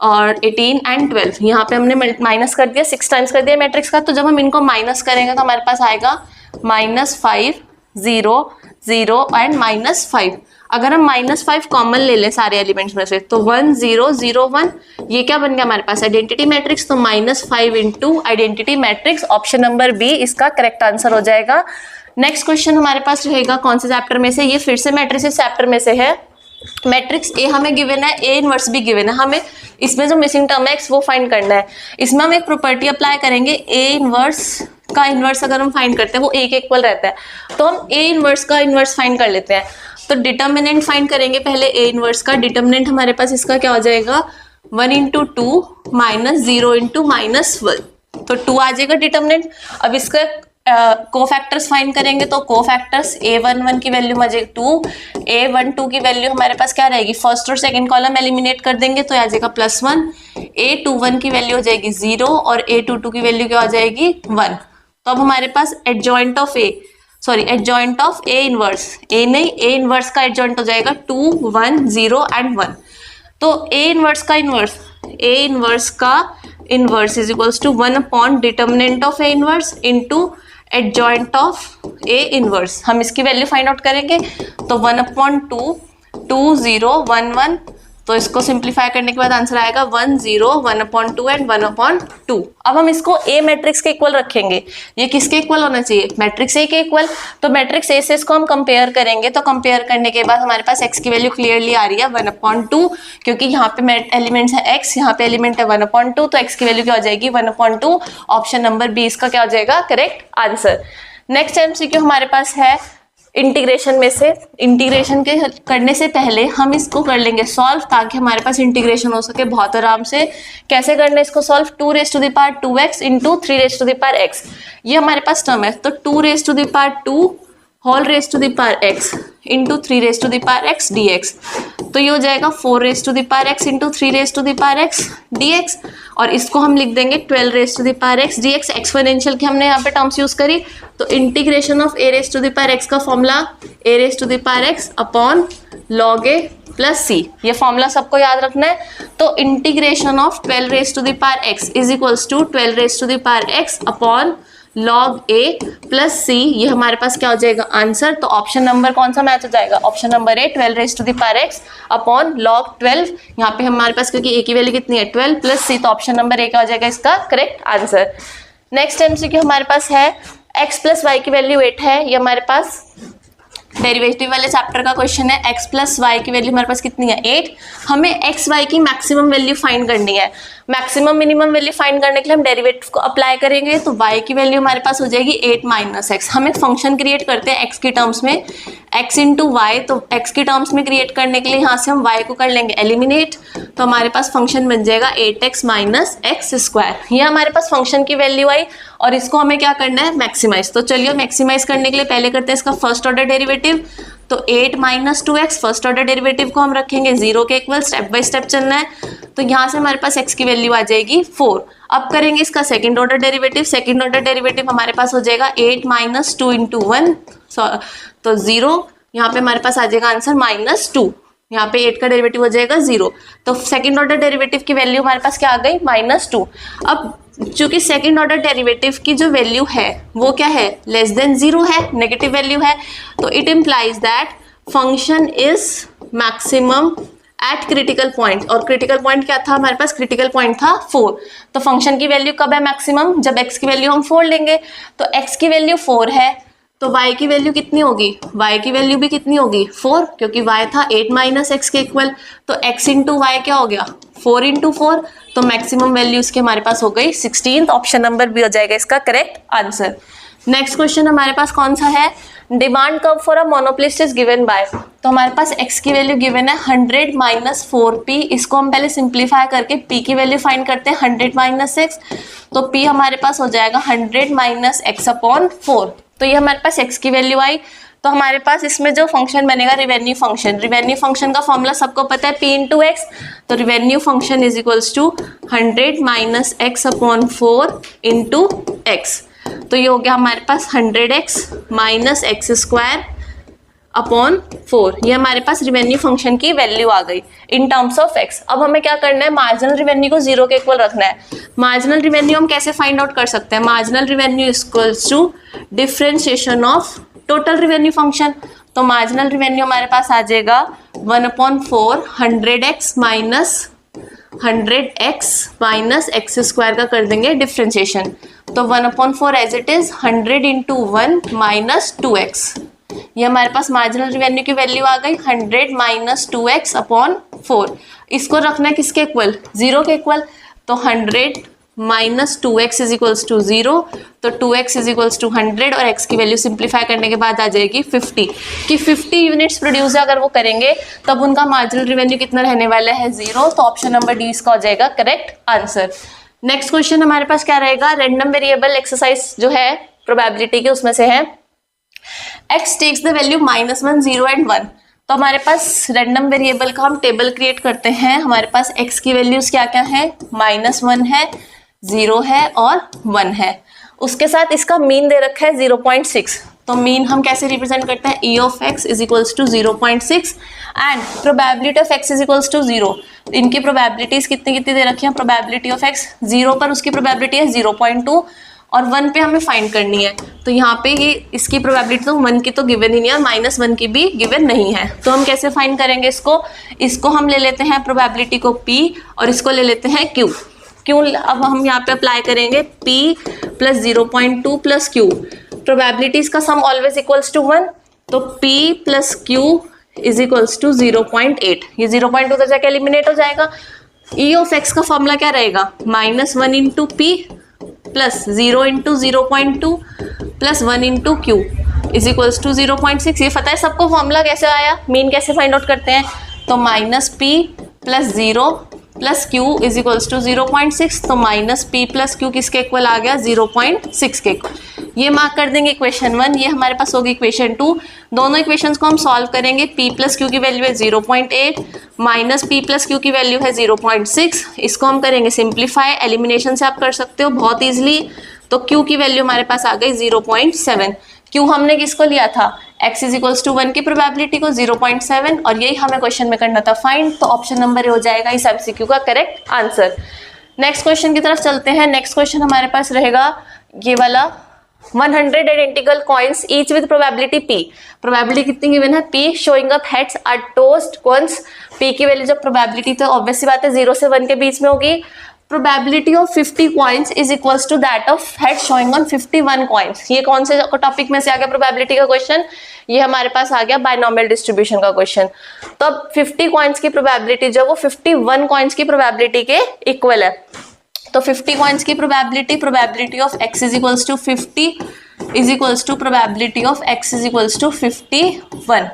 और 18 एंड 12। यहाँ पे हमने माइनस कर दिया, 6 टाइम्स कर दिया मैट्रिक्स का। तो जब हम इनको माइनस करेंगे तो हमारे पास आएगा -5 0 0 एंड -5। अगर हम -5 कॉमन ले लें सारे एलिमेंट्स में से, तो 1 0 0 1, ये क्या बन गया हमारे पास आइडेंटिटी मैट्रिक्स, तो -5 into identity matrix. Option number B इसका करेक्ट आंसर हो जाएगा। नेक्स्ट क्वेश्चन हमारे पास रहेगा कौन से चैप्टर में से, ये फिर से मैट्रिसेस चैप्टर में से है। मैट्रिक्स ए हमें गिवन है, ए इनवर्स भी गिवन है, हमें इसमें जो मिसिंग टर्म है एक्स वो फाइंड करना है। इसमें हम एक प्रॉपर्टी अप्लाई करेंगे, ए इनवर्स का इन्वर्स अगर हम फाइंड करते हैं वो ए के इक्वल रहता है, तो हम ए इन्वर्स का इन्वर्स फाइंड कर लेते हैं। तो डिटर्मिनेंट फाइंड करेंगे पहले ए इन्वर्स का। डिटर्मिनेंट हमारे पास इसका क्या हो जाएगा, 1 × 2 - 0 × -1, तो 2 आ जाएगा डिटर्मिनेंट। अब इसका कोफैक्टर्स फाइंड करेंगे, तो कोफैक्टर्स a11 की वैल्यू आ जाएगी 2, a12 की वैल्यू हमारे पास क्या रहेगी, फर्स्ट और सेकंड कॉलम एलिमिनेट कर देंगे तो आ जाएगा +1, a21 की वैल्यू हो जाएगी 0 और a22 की वैल्यू क्या हो जाएगी 1। तो अब हमारे पास एडजॉइंट ऑफ ए इनवर्स, ए नहीं ए इनवर्स का एडजॉइंट हो जाएगा 2, 1, 0 एंड 1। तो ए इनवर्स का inverse is equals to 1 determinant of A inverse into adjoint of A inverse. हम इसकी वैल्यू फाइंड आउट करेंगे, तो 1/2 2 0 1 1, तो इसको सिंप्लीफाई करने के बाद आंसर आएगा 1 0 1/2 एंड 1/2। अब हम इसको ए मैट्रिक्स के इक्वल रखेंगे। ये किसके इक्वल होना चाहिए, मैट्रिक्स ए के इक्वल। तो मैट्रिक्स ए से इसको हम कंपेयर करेंगे, तो कंपेयर करने के बाद हमारे पास एक्स की वैल्यू क्लियरली आ रही है 1/2, क्योंकि यहाँ पे एलिमेंट्स है एक्स, यहाँ पे एलिमेंट है 1/2, तो एक्स की वैल्यू क्या हो जाएगी 1/2। ऑप्शन नंबर बी इसका क्या हो जाएगा करेक्ट आंसर। नेक्स्ट एमसीक्यू हमारे पास है इंटीग्रेशन में से। इंटीग्रेशन के करने से पहले हम इसको कर लेंगे सॉल्व, ताकि हमारे पास इंटीग्रेशन हो सके बहुत आराम से। कैसे करना है इसको सॉल्व, 2⁻2x इंटू 3⁻x, ये हमारे पास टर्म है। तो 2⁻2 whole raise to the power x into 3⁻x dx, तो ये हो जाएगा 4⁻x इंटू 3⁻x dx, और इसको हम लिख देंगे 12⁻x dx। एक्सपोनेंशियल की हमने यहाँ पे टर्म्स यूज करी, तो इंटीग्रेशन ऑफ a⁻x का formula a⁻x upon log a plus c, ये फॉर्मूला सबको याद रखना है। तो integration of 12⁻x is equals to 12⁻x upon log a plus c, ये हमारे पास क्या हो जाएगा आंसर। तो ऑप्शन नंबर कौन सा मैच हो जाएगा, ऑप्शन नंबर ए 12⁻x अपॉन log 12। यहाँ पे हमारे पास क्योंकि a की वैल्यू कितनी है 12 प्लस c, तो ऑप्शन नंबर ए क्या हो जाएगा इसका करेक्ट आंसर। नेक्स्ट एमसीक्यू हमारे पास है x प्लस वाई की वैल्यू 8 है, ये हमारे पास डेरिवेटिव वाले चैप्टर का क्वेश्चन है। x प्लस वाई की वैल्यू हमारे पास कितनी है 8, हमें x y की मैक्सिमम वैल्यू फाइंड करनी है। मैक्सिमम मिनिमम वैल्यू फाइंड करने के लिए हम डेरिवेटिव को अप्लाई करेंगे, तो y की वैल्यू हमारे पास हो जाएगी 8 - x। हम एक फंक्शन क्रिएट करते हैं x की टर्म्स में, x इंटू वाई, तो x की टर्म्स में क्रिएट करने के लिए यहाँ से हम y को कर लेंगे एलिमिनेट, तो हमारे पास फंक्शन बन जाएगा 8x - x²। ये हमारे पास फंक्शन की वैल्यू आई, और इसको हमें क्या करना है मैक्सिमाइज। तो चलिए मैक्सिमाइज करने के लिए पहले करते हैं इसका फर्स्ट ऑर्डर डेरिवेटिव। तो 8 - 2x फर्स्ट ऑर्डर डेरिवेटिव को हम रखेंगे 0 के इक्वल, स्टेप बाय स्टेप चलना है। तो यहाँ से हमारे पास x की वैल्यू आ जाएगी 4। अब करेंगे इसका second order derivative. Second order derivative हमारे पास हो जाएगा 8 - 2 × 1, तो 0, यहाँ पे हमारे पास आ जाएगा आंसर -2, यहाँ पे 8 का डेरिवेटिव हो जाएगा 0। तो सेकंड ऑर्डर डेरिवेटिव की वैल्यू हमारे पास क्या आ गई -2। अब चूंकि सेकंड ऑर्डर डेरिवेटिव की जो वैल्यू है वो क्या है लेस देन 0 है, नेगेटिव वैल्यू है, तो it implies that function is maximum eight critical point. और क्रिटिकल पॉइंट क्या था हमारे पास, क्रिटिकल पॉइंट था 4। तो फंक्शन की वैल्यू कब है मैक्सिमम, जब x की वैल्यू हम 4 लेंगे। तो x की वैल्यू 4 है, तो y की वैल्यू कितनी होगी, y की वैल्यू भी कितनी होगी 4, क्योंकि y था 8 - x के इक्वल। तो x इंटू वाई क्या हो गया 4 × 4, तो मैक्सिमम वैल्यू इसके हमारे पास हो गई 16। ऑप्शन नंबर बी हो जाएगा इसका करेक्ट आंसर। नेक्स्ट क्वेश्चन हमारे पास कौन सा है, demand curve for a monopolist is given by. तो हमारे पास x की वैल्यू गिवन है 100 - 4p। इसको हम पहले सिंप्लीफाई करके p की वैल्यू फाइंड करते हैं 100 - x, तो p हमारे पास हो जाएगा 100 - x अपॉन 4। तो ये हमारे पास x की वैल्यू आई। तो हमारे पास इसमें जो फंक्शन बनेगा रिवेन्यू फंक्शन, रिवेन्यू फंक्शन का फॉर्मूला सबको पता है p × x, तो revenue function is equals to 100 - x upon 4 into x। तो ये हो गया हमारे पास 100x - x² अपॉन 4, ये हमारे पास रिवेन्यू फंक्शन की वैल्यू आ गई इन टर्म्स ऑफ x। अब हमें क्या करना है, मार्जिनल रिवेन्यू को 0 के इक्वल रखना है। मार्जिनल रिवेन्यू हम कैसे फाइंड आउट कर सकते हैं, marginal revenue equals to differentiation of total revenue function. तो मार्जिनल रिवेन्यू हमारे पास आ जाएगा 1/4 100x - x² का कर देंगे डिफरेंशिएशन, तो 1/4 एज इट इज 100 × 1 - 2x। ये हमारे पास मार्जिनल रिवेन्यू की वैल्यू आ गई 100 - 2x अपॉन 4। इसको रखना है किसके इक्वल 0 के इक्वल, तो 100 minus 2x is equals to 0, तो 2x इज इक्वल्स टू 100 और x की वैल्यू सिंप्लीफाई करने के बाद आ जाएगी 50 कि 50 यूनिट्स प्रोड्यूस अगर वो करेंगे तब उनका मार्जिनल रेवेन्यू कितना रहने वाला है 0, तो ऑप्शन नंबर डी इसका हो जाएगा करेक्ट आंसर। नेक्स्ट क्वेश्चन हमारे पास क्या रहेगा, रैंडम वेरिएबल एक्सरसाइज जो है प्रोबेबिलिटी के उसमें से है x takes the value -1, 0 and 1। तो हमारे पास रैंडम वेरिएबल का हम टेबल क्रिएट करते हैं। हमारे पास x की वैल्यूज क्या क्या है, -1 है, 0 है और 1 है। उसके साथ इसका मीन दे रखा है 0.6, तो मीन हम कैसे रिप्रेजेंट करते हैं, e of x is equals to 0.6 and probability of x is equals to 0। इनकी प्रोबेबिलिटीज कितनी कितनी दे रखी है, प्रोबेबिलिटी ऑफ x 0 पर उसकी प्रोबेबिलिटी है 0.2 और 1 पे हमें फाइंड करनी है। तो यहाँ पे ये इसकी प्रोबेबिलिटी तो 1 की तो गिवन ही नहीं है और -1 की भी गिवन नहीं है, तो हम कैसे फाइंड करेंगे इसको हम ले लेते हैं प्रोबेबिलिटी को p और इसको ले लेते हैं q। अब हम यहाँ पे अप्लाई करेंगे p plus 0.2 plus q, probabilities का सम ऑलवेज इक्वल्स टू 1, तो p plus q is equals to 0.8। ये 0.2 तो जाके एलिमिनेट हो जाएगा। e ऑफ x का फॉर्मूला क्या रहेगा, -1 into p plus 0 into 0.2 plus 1 into q is equals to 0.6। ये पता है सबको फॉर्मूला कैसे आया, मीन कैसे फाइंड आउट करते हैं, तो -p plus 0 plus q is equals to 0.6, तो -p प्लस q किसके इक्वल आ गया, 0.6 के इक्वल। ये मार्क कर देंगे इक्वेशन 1, ये हमारे पास होगी इक्वेशन 2। दोनों इक्वेशंस को हम सॉल्व करेंगे, p प्लस q की वैल्यू है 0.8, माइनस p प्लस q की वैल्यू है 0.6। इसको हम करेंगे सिंप्लीफाई, एलिमिनेशन से आप कर सकते हो बहुत ईजिली। तो q की वैल्यू हमारे पास आ गई 0.7। q हमने किसको लिया था, x इज इक्वल्स टू 1 की प्रोबेबिलिटी को 0.7, और यही हमें क्वेश्चन में करना था फाइंड, तो ऑप्शन नंबर ए हो जाएगा इस एमसीक्यू का करेक्ट आंसर। नेक्स्ट क्वेश्चन की तरफ चलते हैं। नेक्स्ट क्वेश्चन हमारे पास रहेगा ये वाला, 100 identical coins each with probability p। Probability कितनी गिवन है, p showing up heads are tossed coins. p की वैल्यू जब प्रोबेबिलिटी तो ऑब्वियस सी बात है 0 से 1 के बीच में होगी। Probability of 50 coins is equals to that of head showing on 51 कॉइन्स। ये कौन से टॉपिक में से आ गया प्रोबेबिलिटी का क्वेश्चन, ये हमारे पास आ गया बायनॉमियल डिस्ट्रीब्यूशन का क्वेश्चन। तो अब 50 कॉइन्स की प्रोबेबिलिटी जो वो 51 कॉइन्स की प्रोबेबिलिटी के इक्वल है। तो 50 कॉइन्स की probability of x is equals to 50 is equals to probability of x is equals to 51।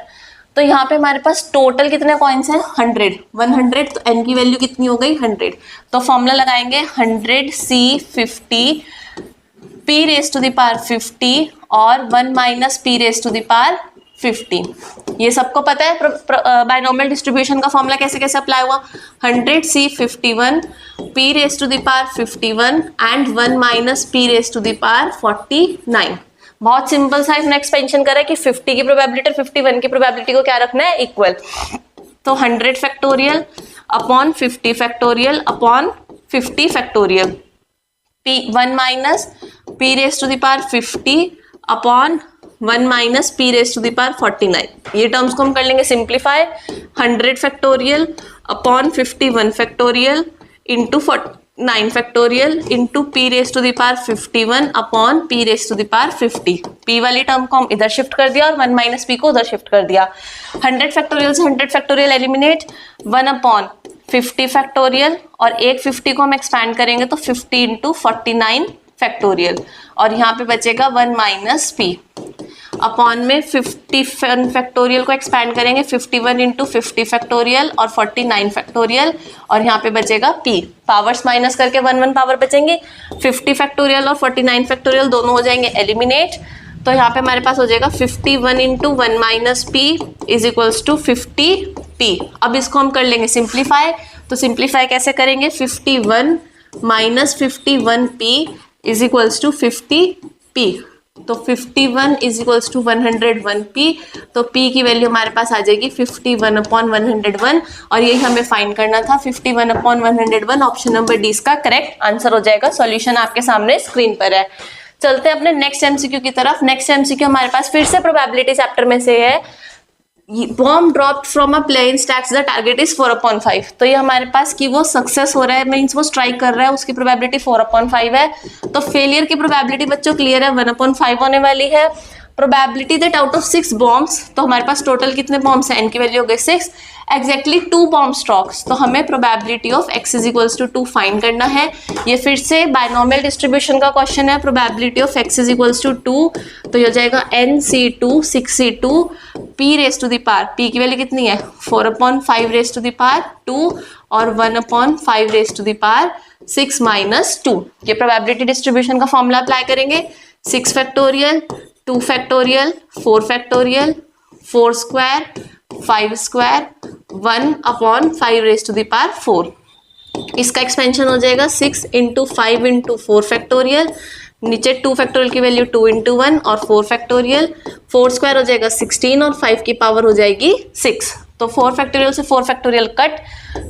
तो यहाँ पे हमारे पास टोटल कितने कॉइन्स हैं, 100, तो n की वैल्यू कितनी हो गई 100। तो फॉर्मूला लगाएंगे 100 c 50 p raise to the power 50 और 1 minus p raise to the power 50। ये सबको पता है बायनॉमियल डिस्ट्रीब्यूशन का फॉर्मूला कैसे कैसे अप्लाई हुआ, 100 c 51 p raise to the power 51 and 1 minus p raise to the power 49। बहुत सिंपल सा इसने एक्सपेंशन करा है कि 50 की प्रोबेबिलिटी और 51 की प्रोबेबिलिटी को क्या रखना है, इक्वल। तो 100 factorial upon 50 factorial upon 50 factorial, p 1 minus p raise to the power 50 upon 1 minus p raise to the power 49। ये टर्म्स को हम कर लेंगे simplify, 100 factorial upon 51 factorial into 9 factorial into p raise to the power 51 upon p raise to the power 50। p वाली टर्म को हम इधर शिफ्ट कर दिया और 1 माइनस p को उधर शिफ्ट कर दिया। 100 फैक्टोरियल से 100 फैक्टोरियल एलिमिनेट, 1 अपॉन 50 फैक्टोरियल और एक 50 को हम एक्सपैंड करेंगे तो 50 इंटू 49 फैक्टोरियल, और यहाँ पे बचेगा 1 माइनस p अपॉन में 50 फैक्टोरियल को एक्सपैंड करेंगे 51 इंटू 50 फैक्टोरियल और 49 फैक्टोरियल, और यहाँ पे बचेगा p। पावर्स माइनस करके 1 पावर बचेंगे, 50 फैक्टोरियल और 49 फैक्टोरियल दोनों हो जाएंगे एलिमिनेट। तो यहाँ पे हमारे पास हो जाएगा 51 into 1 minus p is equals to 50p। अब इसको हम कर लेंगे सिंप्लीफाई, तो सिंप्लीफाई कैसे करेंगे, 51 minus 51p is equals to 50p। तो 51 इज इक्वल्स टू 101p, तो p की वैल्यू हमारे पास आ जाएगी 51 अपॉन 101, और यही हमें फाइंड करना था 51 अपॉन 101। ऑप्शन नंबर डी इसका करेक्ट आंसर हो जाएगा। सॉल्यूशन आपके सामने स्क्रीन पर है। चलते हैं अपने नेक्स्ट एमसीक्यू की तरफ। नेक्स्ट एमसीक्यू हमारे पास फिर से प्रोबेबिलिटी चैप्टर में से है, bomb dropped from a plane strikes the target is 4/5। तो ये हमारे पास कि वो सक्सेस हो रहा है, मीन्स वो स्ट्राइक कर रहा है, उसकी प्रोबेबिलिटी 4/5 है। तो फेलियर की प्रोबेबिलिटी बच्चों क्लियर है, 1/5 होने वाली है। Probability that out of 6 bombs, तो हमारे पास टोटल कितने बॉम्ब्स हैं, n की वैल्यू हो गई 6, एग्जैक्टली 2 बॉम्ब स्टॉक्स, तो हमें probability of x is equals to 2 find करना है। ये फिर से बायनॉमियल डिस्ट्रीब्यूशन का क्वेश्चन है। Probability of x is equals to 2, तो ये हो जाएगा nc2 6c2 p raise to the power, p की वैल्यू कितनी है 4/5 रेज टू द पावर 2 और 1/5 raise to the power 6 minus 2। ये प्रोबेबिलिटी डिस्ट्रीब्यूशन का फॉर्मूला अप्लाई करेंगे। 6 factorial, 2 factorial, 4 factorial, 4 square, 5 square, 1/5 raise to the power 4। इसका एक्सपेंशन हो जाएगा 6 इंटू 5 इंटू 4 फैक्टोरियल, नीचे 2 फैक्टोरियल की वैल्यू 2 इंटू 1 और 4 फैक्टोरियल, 4 स्क्वायर हो जाएगा 16 और 5 की पावर हो जाएगी 6। तो 4 फैक्टोरियल से 4 फैक्टोरियल कट,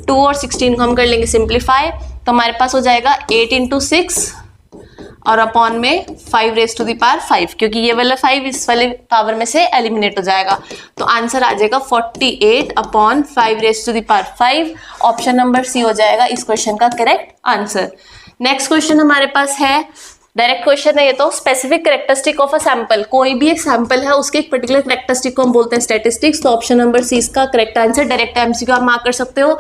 2 और 16 को हम कर लेंगे सिंप्लीफाई, तो हमारे पास हो जाएगा 8 इंटू 6 और अपॉन में 5 रेज टू द पावर 5, क्योंकि ये वाला 5 इस वाले पावर में से एलिमिनेट हो जाएगा। तो आंसर आ जाएगा 48/5 raise to the power 5। Option number C हो जाएगा इस क्वेश्चन का करेक्ट आंसर। नेक्स्ट क्वेश्चन हमारे पास है, डायरेक्ट क्वेश्चन है ये तो। Specific characteristic of a sample, कोई भी एक सैंपल है उसके एक पर्टिकुलर कैरेक्टरिस्टिक को हम बोलते हैं स्टैटिस्टिक्स। तो ऑप्शन नंबर सी इसका करेक्ट आंसर। डायरेक्ट एमसीक्यू आप मार्क कर सकते हो।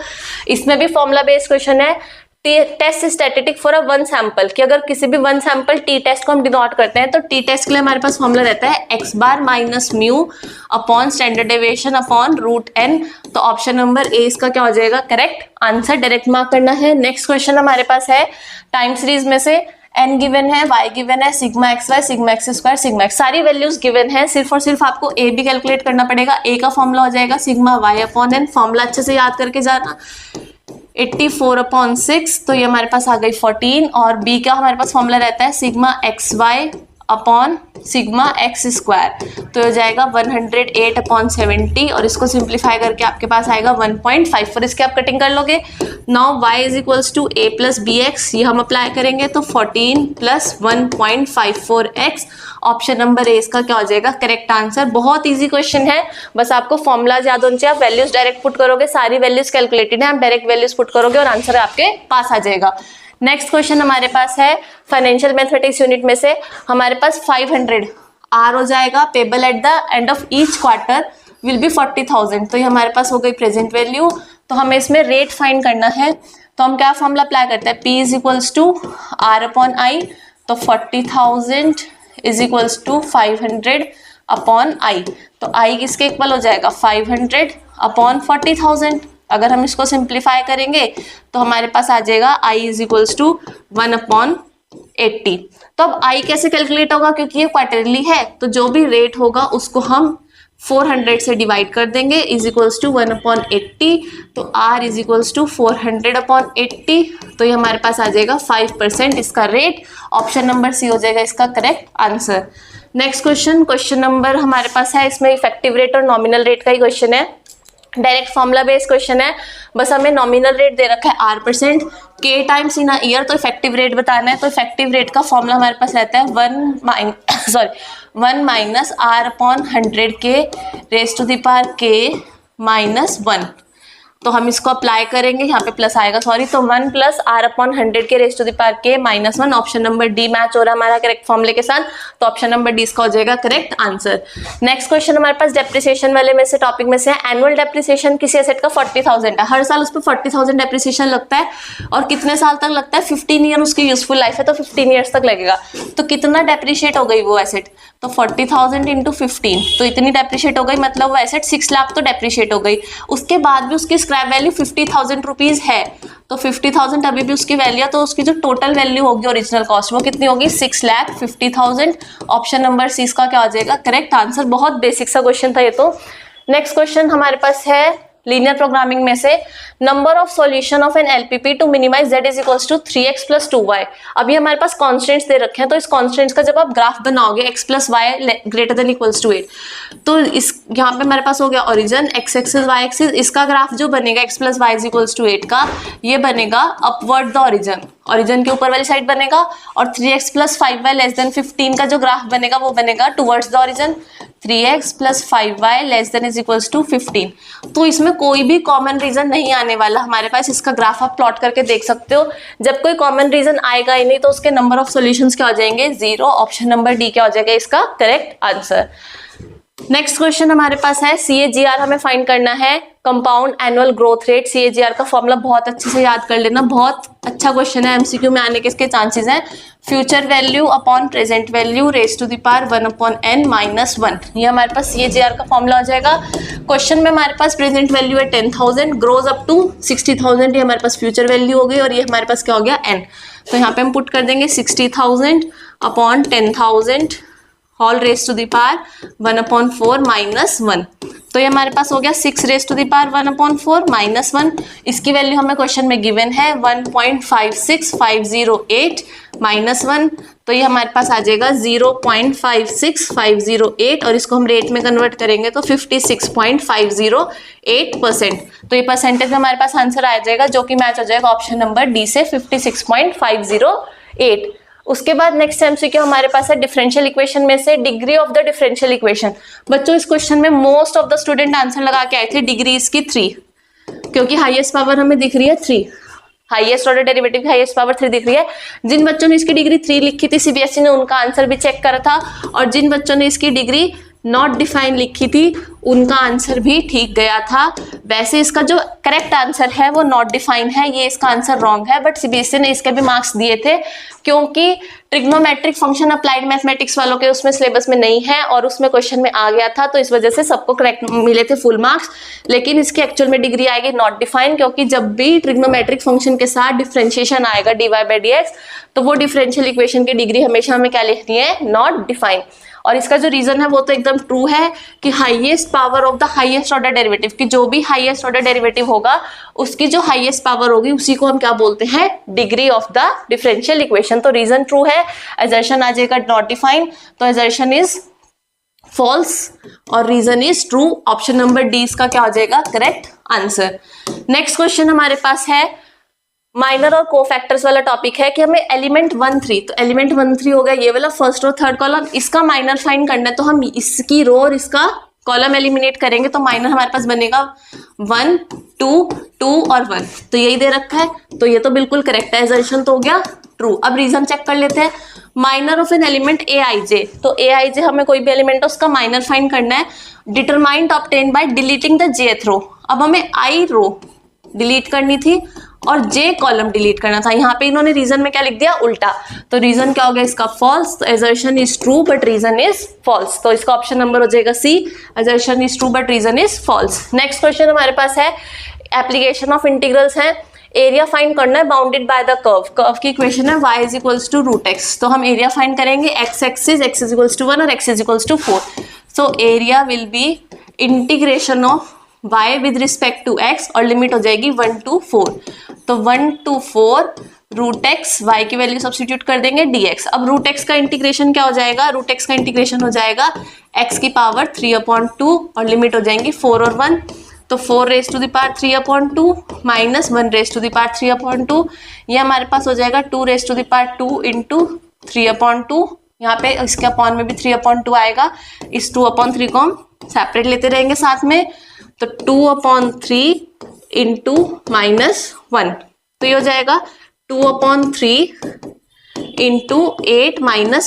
इसमें भी फॉर्मूला बेस्ड क्वेश्चन है। Test statistic for a one sample, कि अगर किसी भी वन सैंपल टी टेस्ट को हम डिनोट करते हैं तो टी टेस्ट के लिए हमारे पास फॉर्मूला रहता है x bar minus mu upon standard deviation upon root n। तो ऑप्शन नंबर ए इसका क्या हो जाएगा करेक्ट आंसर। डायरेक्ट मार्क करना है। नेक्स्ट क्वेश्चन हमारे पास है टाइम सीरीज में से n गिवन है, y गिवन है, sigma x y, sigma x square, sigma x, सारी वैल्यूज गिवन है। सिर्फ और सिर्फ आपको a भी कैलकुलेट करना पड़ेगा। a का फॉर्मूला हो जाएगा sigma y upon n, formula अच्छे से याद करके जाना। 84/6, तो ये हमारे पास आ गई 14, और b का हमारे पास फॉर्मूला रहता है sigma x y upon sigma x square, तो हो जाएगा 108/70, और इसको सिंप्लीफाई करके आपके पास आएगा 1.54। इसके आप कटिंग कर लोगे। Now y is equals to a plus b x, ये हम अप्लाई करेंगे तो 14 plus 1.54x। Option number A इसका क्या हो जाएगा करेक्ट आंसर। बहुत इजी क्वेश्चन है, बस आपको फॉर्मूलाज याद होने चाहिए। आप वैल्यूज डायरेक्ट पुट करोगे, सारी वैल्यूज कैलकुलेटेड है, आप डायरेक्ट वैल्यूज पुट करोगे और आंसर आपके पास आ जाएगा। नेक्स्ट क्वेश्चन हमारे पास है फाइनेंशियल मैथमेटिक्स यूनिट में से, हमारे पास 500 आर हो जाएगा। Payable at the end of each quarter will be 40,000, तो ये हमारे पास हो गई प्रेजेंट वैल्यू। तो हमें इसमें रेट फाइंड करना है, तो हम क्या फॉर्मूला अप्लाई करते हैं, P is equals to R upon I, तो 40,000 is equals to 500 upon I, तो आई किसके इक्वल हो जाएगा 500 अपॉन 40,000। अगर हम इसको सिंप्लीफाई करेंगे तो हमारे पास आ जाएगा i इज इक्वल्स टू 1/80। तो अब i कैसे कैलकुलेट होगा, क्योंकि ये क्वार्टरली है, तो जो भी रेट होगा उसको हम 400 से डिवाइड कर देंगे, इज इक्वल्स टू 1/80, तो r इज इक्वल्स टू 400/80, तो ये हमारे पास आ जाएगा 5% इसका रेट। ऑप्शन नंबर सी हो जाएगा इसका correct answer. Next question number हमारे पास है, इसमें इफेक्टिव रेट और नॉमिनल रेट का ही क्वेश्चन है। डायरेक्ट फॉर्मूला बेस्ड क्वेश्चन है, बस हमें नॉमिनल रेट दे रखा है r%, k times in a year, तो इफेक्टिव रेट बताना है। तो इफेक्टिव रेट का फॉर्मूला हमारे पास रहता है 1 minus r upon 100k raise to the power k minus 1, तो हम इसको अप्लाई करेंगे, यहाँ पे प्लस आएगा सॉरी, तो 1 plus r upon 100 k raise to the power k minus 1। Option number D match हो रहा है हमारा करेक्ट फॉर्मूले के साथ, तो ऑप्शन नंबर डी इसका हो जाएगा करेक्ट आंसर। नेक्स्ट क्वेश्चन हमारे पास डेप्रिसिएशन वाले में से टॉपिक में से है। एनुअल डेप्रिसिएशन किसी एसेट का 40,000 है, हर साल उस पर 40,000 डेप्रिसिएशन लगता है, और कितने साल तक लगता है 15 ईयर उसकी यूजफुल लाइफ है, तो 15 ईयर्स तक लगेगा। तो कितना डेप्रिशिएट हो गई वो एसेट, तो 40,000 इंटू 15, तो इतनी डेप्रिशिएट हो गई, मतलब वो एसेट 6 लाख तो डेप्रिशिएट हो गई। उसके बाद भी उसकी स्क्रैप वैल्यू 50,000 रुपीज है, तो 50,000 अभी भी उसकी वैल्यू है, तो उसकी जो टोटल वैल्यू होगी ओरिजिनल कॉस्ट वो कितनी होगी 6,50,000। ऑप्शन नंबर सी इसका क्या हो जाएगा करेक्ट आंसर। बहुत बेसिक सा क्वेश्चन था ये तो। नेक्स्ट क्वेश्चन हमारे पास है लीनियर प्रोग्रामिंग में से, number of solution of an LPP to minimise z is equals to 3x plus 2y। अभी हमारे पास कॉन्स्टेंट्स दे रखे हैं, तो इस कॉन्स्टेंट्स का जब आप ग्राफ बनाओगे x plus y greater than equals to 8, तो इस यहाँ पे हमारे पास हो गया origin x axis y axis, इसका ग्राफ जो बनेगा x plus y is equals to 8 का, ये बनेगा अपवर्ड द ओरिजिन के ऊपर वाली साइड बनेगा, और 3x plus 5y less then 15 का जो ग्राफ बनेगा वो बनेगा towards the origin, 3x plus 5y less than is equals to 15। तो इसमें कोई भी कॉमन रीजन नहीं आने वाला हमारे पास, इसका ग्राफ आप प्लॉट करके देख सकते हो। जब कोई कॉमन रीजन आएगा ही नहीं तो उसके नंबर ऑफ सॉल्यूशंस क्या हो जाएंगे 0। ऑप्शन नंबर डी क्या हो जाएगा इसका करेक्ट आंसर। नेक्स्ट क्वेश्चन हमारे पास है CAGR हमें फाइंड करना है, compound annual growth rate. CAGR का फॉर्मूला बहुत अच्छे से याद कर लेना, बहुत अच्छा क्वेश्चन है, MCQ में आने के इसके चांसेस हैं। Future value upon present value raise to the power 1/n - 1, ये हमारे पास CAGR का फॉर्मूला हो जाएगा। क्वेश्चन में हमारे पास प्रेजेंट वैल्यू है 10,000, ग्रोज अप टू 60,000, ये हमारे पास फ्यूचर वैल्यू हो गई, और ये हमारे पास क्या हो गया n। तो यहाँ पे हम पुट कर देंगे 60,000 अपॉन 10,000 whole raise to the power 1/4 - 1, तो ये हमारे पास हो गया 6 रेज टू द पावर 1/4 - 1। इसकी वैल्यू हमें क्वेश्चन में गिवन है 1.56508 - 1, तो ये हमारे पास आ जाएगा 0.56508, और इसको हम रेट में कन्वर्ट करेंगे तो 56.508%। तो ये परसेंटेज में हमारे पास आंसर आ जाएगा, जो कि मैच हो जाएगा ऑप्शन नंबर डी से 56.508। उसके बाद नेक्स्ट MCQ हमारे पास है डिफरेंशियल इक्वेशन में से degree of the differential equation. बच्चों इस क्वेश्चन में most of the student answer लगा के आए थे डिग्री इसकी 3, क्योंकि हाईएस्ट पावर हमें दिख रही है 3, हाईएस्ट ऑर्डर डेरिवेटिव की हाईएस्ट पावर 3 दिख रही है। जिन बच्चों ने इसकी डिग्री 3 लिखी थी CBSE ने उनका आंसर भी चेक करा था, और जिन बच्चों ने इसकी डिग्री नॉट डिफाइन लिखी थी उनका आंसर भी ठीक गया था। वैसे इसका जो करेक्ट आंसर है वो नॉट डिफाइन है, ये इसका आंसर रॉन्ग है, बट CBSE ने इसके भी मार्क्स दिए थे, क्योंकि ट्रिग्नोमेट्रिक फंक्शन अप्लाइड मैथमेटिक्स वालों के उसमें सिलेबस में नहीं है और उसमें क्वेश्चन में आ गया था, तो इस वजह से सबको करेक्ट मिले थे फुल मार्क्स। लेकिन इसकी एक्चुअल में डिग्री आएगी नॉट डिफाइन, क्योंकि जब भी ट्रिग्नोमेट्रिक फंक्शन के साथ डिफरेंशिएशन आएगा dy/dx, तो वो डिफरेंशियल इक्वेशन की डिग्री हमेशा हमें क्या लिखनी है, नॉट डिफाइन। और इसका जो रीजन है वो तो एकदम ट्रू है कि highest power of the highest order derivative, की जो भी हाईएस्ट ऑर्डर डेरिवेटिव होगा उसकी जो हाईएस्ट पावर होगी उसी को हम क्या बोलते हैं, degree of the differential equation. तो रीजन ट्रू है, असर्शन आ जाएगा नॉट डिफाइन, तो असर्शन इज फॉल्स और reason is true. Option number D इसका क्या हो जाएगा, करेक्ट आंसर। नेक्स्ट क्वेश्चन हमारे पास है माइनर और कोफैक्टर्स वाला टॉपिक है कि हमें एलिमेंट 1 3, तो एलिमेंट 1 3 हो गया ये वाला फर्स्ट और थर्ड कॉलम, इसका माइनर फाइंड करना है, तो हम इसकी रो और इसका कॉलम एलिमिनेट करेंगे, तो माइनर हमारे पास बनेगा 1 2 2 और 1, तो यही दे रखा है, तो ये तो बिल्कुल करेक्ट है, असर्शन तो हो गया ट्रू। अब रीजन चेक कर लेते हैं। Minor of an element aij, तो aij हमें कोई भी एलिमेंट है उसका माइनर फाइंड करना है, determined obtain bye deleting the jth रो। अब हमें i रो डिलीट करनी थी और j कॉलम डिलीट करना था, यहाँ पे इन्होंने रीजन में क्या लिख दिया, उल्टा, तो रीजन क्या हो गया इसका फॉल्स, तो assertion is true but reason is false, तो इसका ऑप्शन नंबर हो जाएगा C, assertion is true but reason is false. Next question हमारे पास है एप्लीकेशन ऑफ इंटीग्रल्स है, एरिया फाइंड करना है bounded by the curve, curve की इक्वेशन है y is equals to √x, तो हम एरिया फाइंड करेंगे, x axis x is equals to 1 और x is equals to 4, so area will be integration of y with respect to x और लिमिट हो जाएगी 1 to 4, तो 1 to 4 √x, y की वैल्यू सब्स्टिट्यूट कर देंगे dx। अब √x का इंटीग्रेशन क्या हो जाएगा, √x का इंटीग्रेशन हो जाएगा x की पावर 3/2 और लिमिट हो जाएंगी 4 और 1, तो 4 raise to the power 3/2 minus 1 raise to the power 3/2, ये हमारे पास हो जाएगा 2 raise to the power 2 into 3/2, यहाँ पे इसके अपॉन में भी 3/2 आएगा, इस 2/3 को हम सेपरेट लेते रहेंगे साथ में, तो 2/3 इंटू -1, तो ये हो जाएगा 2/3 इंटू 8 -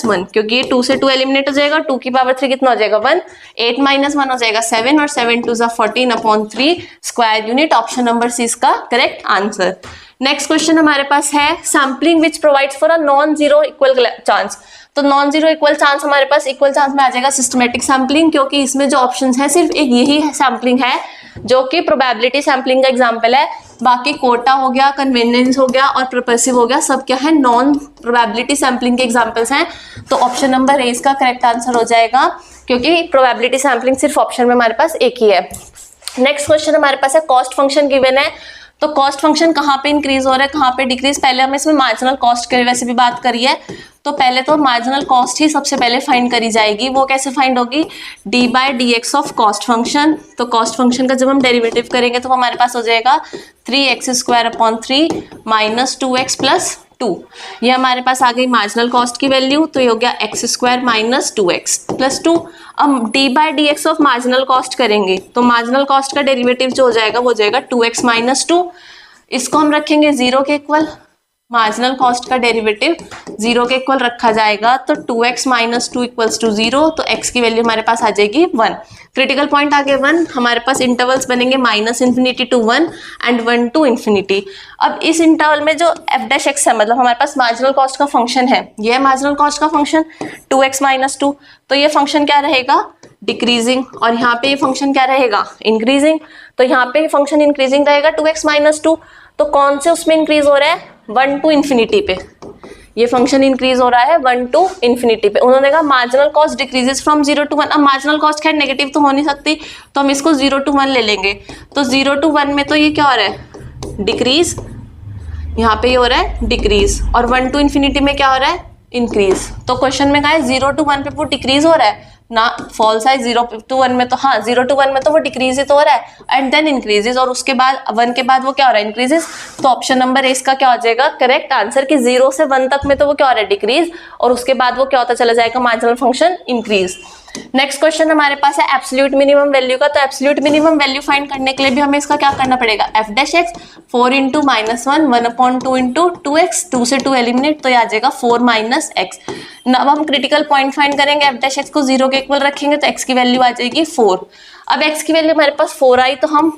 1, क्योंकि ये 2 से 2 एलिमिनेट हो जाएगा, 2 की पावर 3 कितना हो जाएगा 1, 8 - 1 हो जाएगा 7 और 7 2 14/3 square unit, option number C इसका करेक्ट आंसर। नेक्स्ट क्वेश्चन हमारे पास है sampling which provides for a non zero equal chance, तो नॉन जीरो इक्वल चांस हमारे पास इक्वल चांस में आ जाएगा सिस्टमेटिक सैम्पलिंग, क्योंकि इसमें जो ऑप्शंस है सिर्फ एक यही सैम्पलिंग है जो कि प्रोबेबिलिटी सैम्पलिंग का एग्जांपल है, बाकी कोटा हो गया, कन्वेनियंस हो गया और प्रोपेसिव हो गया, सब क्या है नॉन प्रोबेबिलिटी सैम्पलिंग के एग्जांपल्स हैं, तो ऑप्शन नंबर ए इसका करेक्ट आंसर हो जाएगा, क्योंकि प्रोबेबिलिटी सैम्पलिंग सिर्फ ऑप्शन में हमारे पास एक ही है। नेक्स्ट क्वेश्चन हमारे पास है कॉस्ट फंक्शन गिवन है, तो कॉस्ट फंक्शन कहाँ पे इंक्रीज हो रहा है कहाँ पे डिक्रीज, पहले हमें इसमें मार्जिनल कॉस्ट के वैसे भी बात करी है, तो पहले तो मार्जिनल कॉस्ट ही सबसे पहले फाइंड करी जाएगी, वो कैसे फाइंड होगी, d/dx ऑफ कॉस्ट फंक्शन, तो कॉस्ट फंक्शन का जब हम डेरिवेटिव करेंगे तो हमारे पास हो जाएगा 3x² माइनस 2x प्लस 2, ये हमारे पास आ गई मार्जिनल कॉस्ट की वैल्यू, तो ये हो गया x² माइनस 2x प्लस 2। अब d/dx ऑफ मार्जिनल कॉस्ट करेंगे तो मार्जिनल कॉस्ट का डेरिवेटिव जो हो जाएगा वो हो जाएगा 2x माइनस 2, इसको हम रखेंगे 0 के इक्वल, मार्जिनल कॉस्ट का डेरिवेटिव 0 के इक्वल रखा जाएगा तो 2x माइनस 2 इक्वल्स टू 0, तो x की वैल्यू हमारे पास आ जाएगी 1। क्रिटिकल पॉइंट आ गए 1, हमारे पास इंटरवल्स बनेंगे -∞ टू 1 एंड 1 टू ∞। अब इस इंटरवल में जो f डैश x है, मतलब हमारे पास मार्जिनल कॉस्ट का फंक्शन है, ये है मार्जिनल कॉस्ट का फंक्शन 2x माइनस 2, तो ये फंक्शन क्या रहेगा, डिक्रीजिंग, और यहाँ पे ये फंक्शन क्या रहेगा, इंक्रीजिंग। तो यहाँ पे फंक्शन इंक्रीजिंग रहेगा 2x माइनस 2, तो कौन से उसमें इंक्रीज हो रहा है, 1 टू ∞ पे, ये फंक्शन इंक्रीज हो रहा है 1 टू ∞ पे। उन्होंने कहा marginal cost decreases from 0 to 1। अब मार्जिनल कॉस्ट खैर नेगेटिव तो हो नहीं सकती, तो हम इसको 0 टू 1 ले लेंगे। तो 0 टू 1 में तो ये क्या हो रहा है, डिक्रीज, यहाँ पे ये हो रहा है डिक्रीज, और 1 टू ∞ में क्या हो रहा है, इंक्रीज। तो क्वेश्चन में कहा है 0 टू 1 पे वो डिक्रीज हो रहा है ना, फॉल्स है। 0 टू 1 में तो हाँ, 0 टू 1 में तो वो डिक्रीज ही तो हो रहा है, एंड देन इंक्रीजेस, और उसके बाद 1 के बाद वो क्या हो रहा है, इंक्रीजेस। तो ऑप्शन नंबर ए इसका क्या हो जाएगा, करेक्ट आंसर, कि 0 से 1 तक में तो वो क्या हो रहा है, डिक्रीज, और उसके बाद वो क्या होता चला जाएगा, marginal function increase. Next question हमारे पास है एब्सोल्यूट मिनिमम वैल्यू का। तो एब्सोल्यूट मिनिमम वैल्यू फाइंड करने के लिए भी हमें इसका क्या करना पड़ेगा, f dash x 4 into minus 1 1/2 into 2x, 2 से 2 एलिमिनेट, तो ये आ जाएगा 4 माइनस एक्स। अब हम क्रिटिकल पॉइंट फाइंड करेंगे, f डैश x को 0 के इक्वल रखेंगे तो x की वैल्यू आ जाएगी 4। अब x की वैल्यू हमारे पास 4 आई, तो हम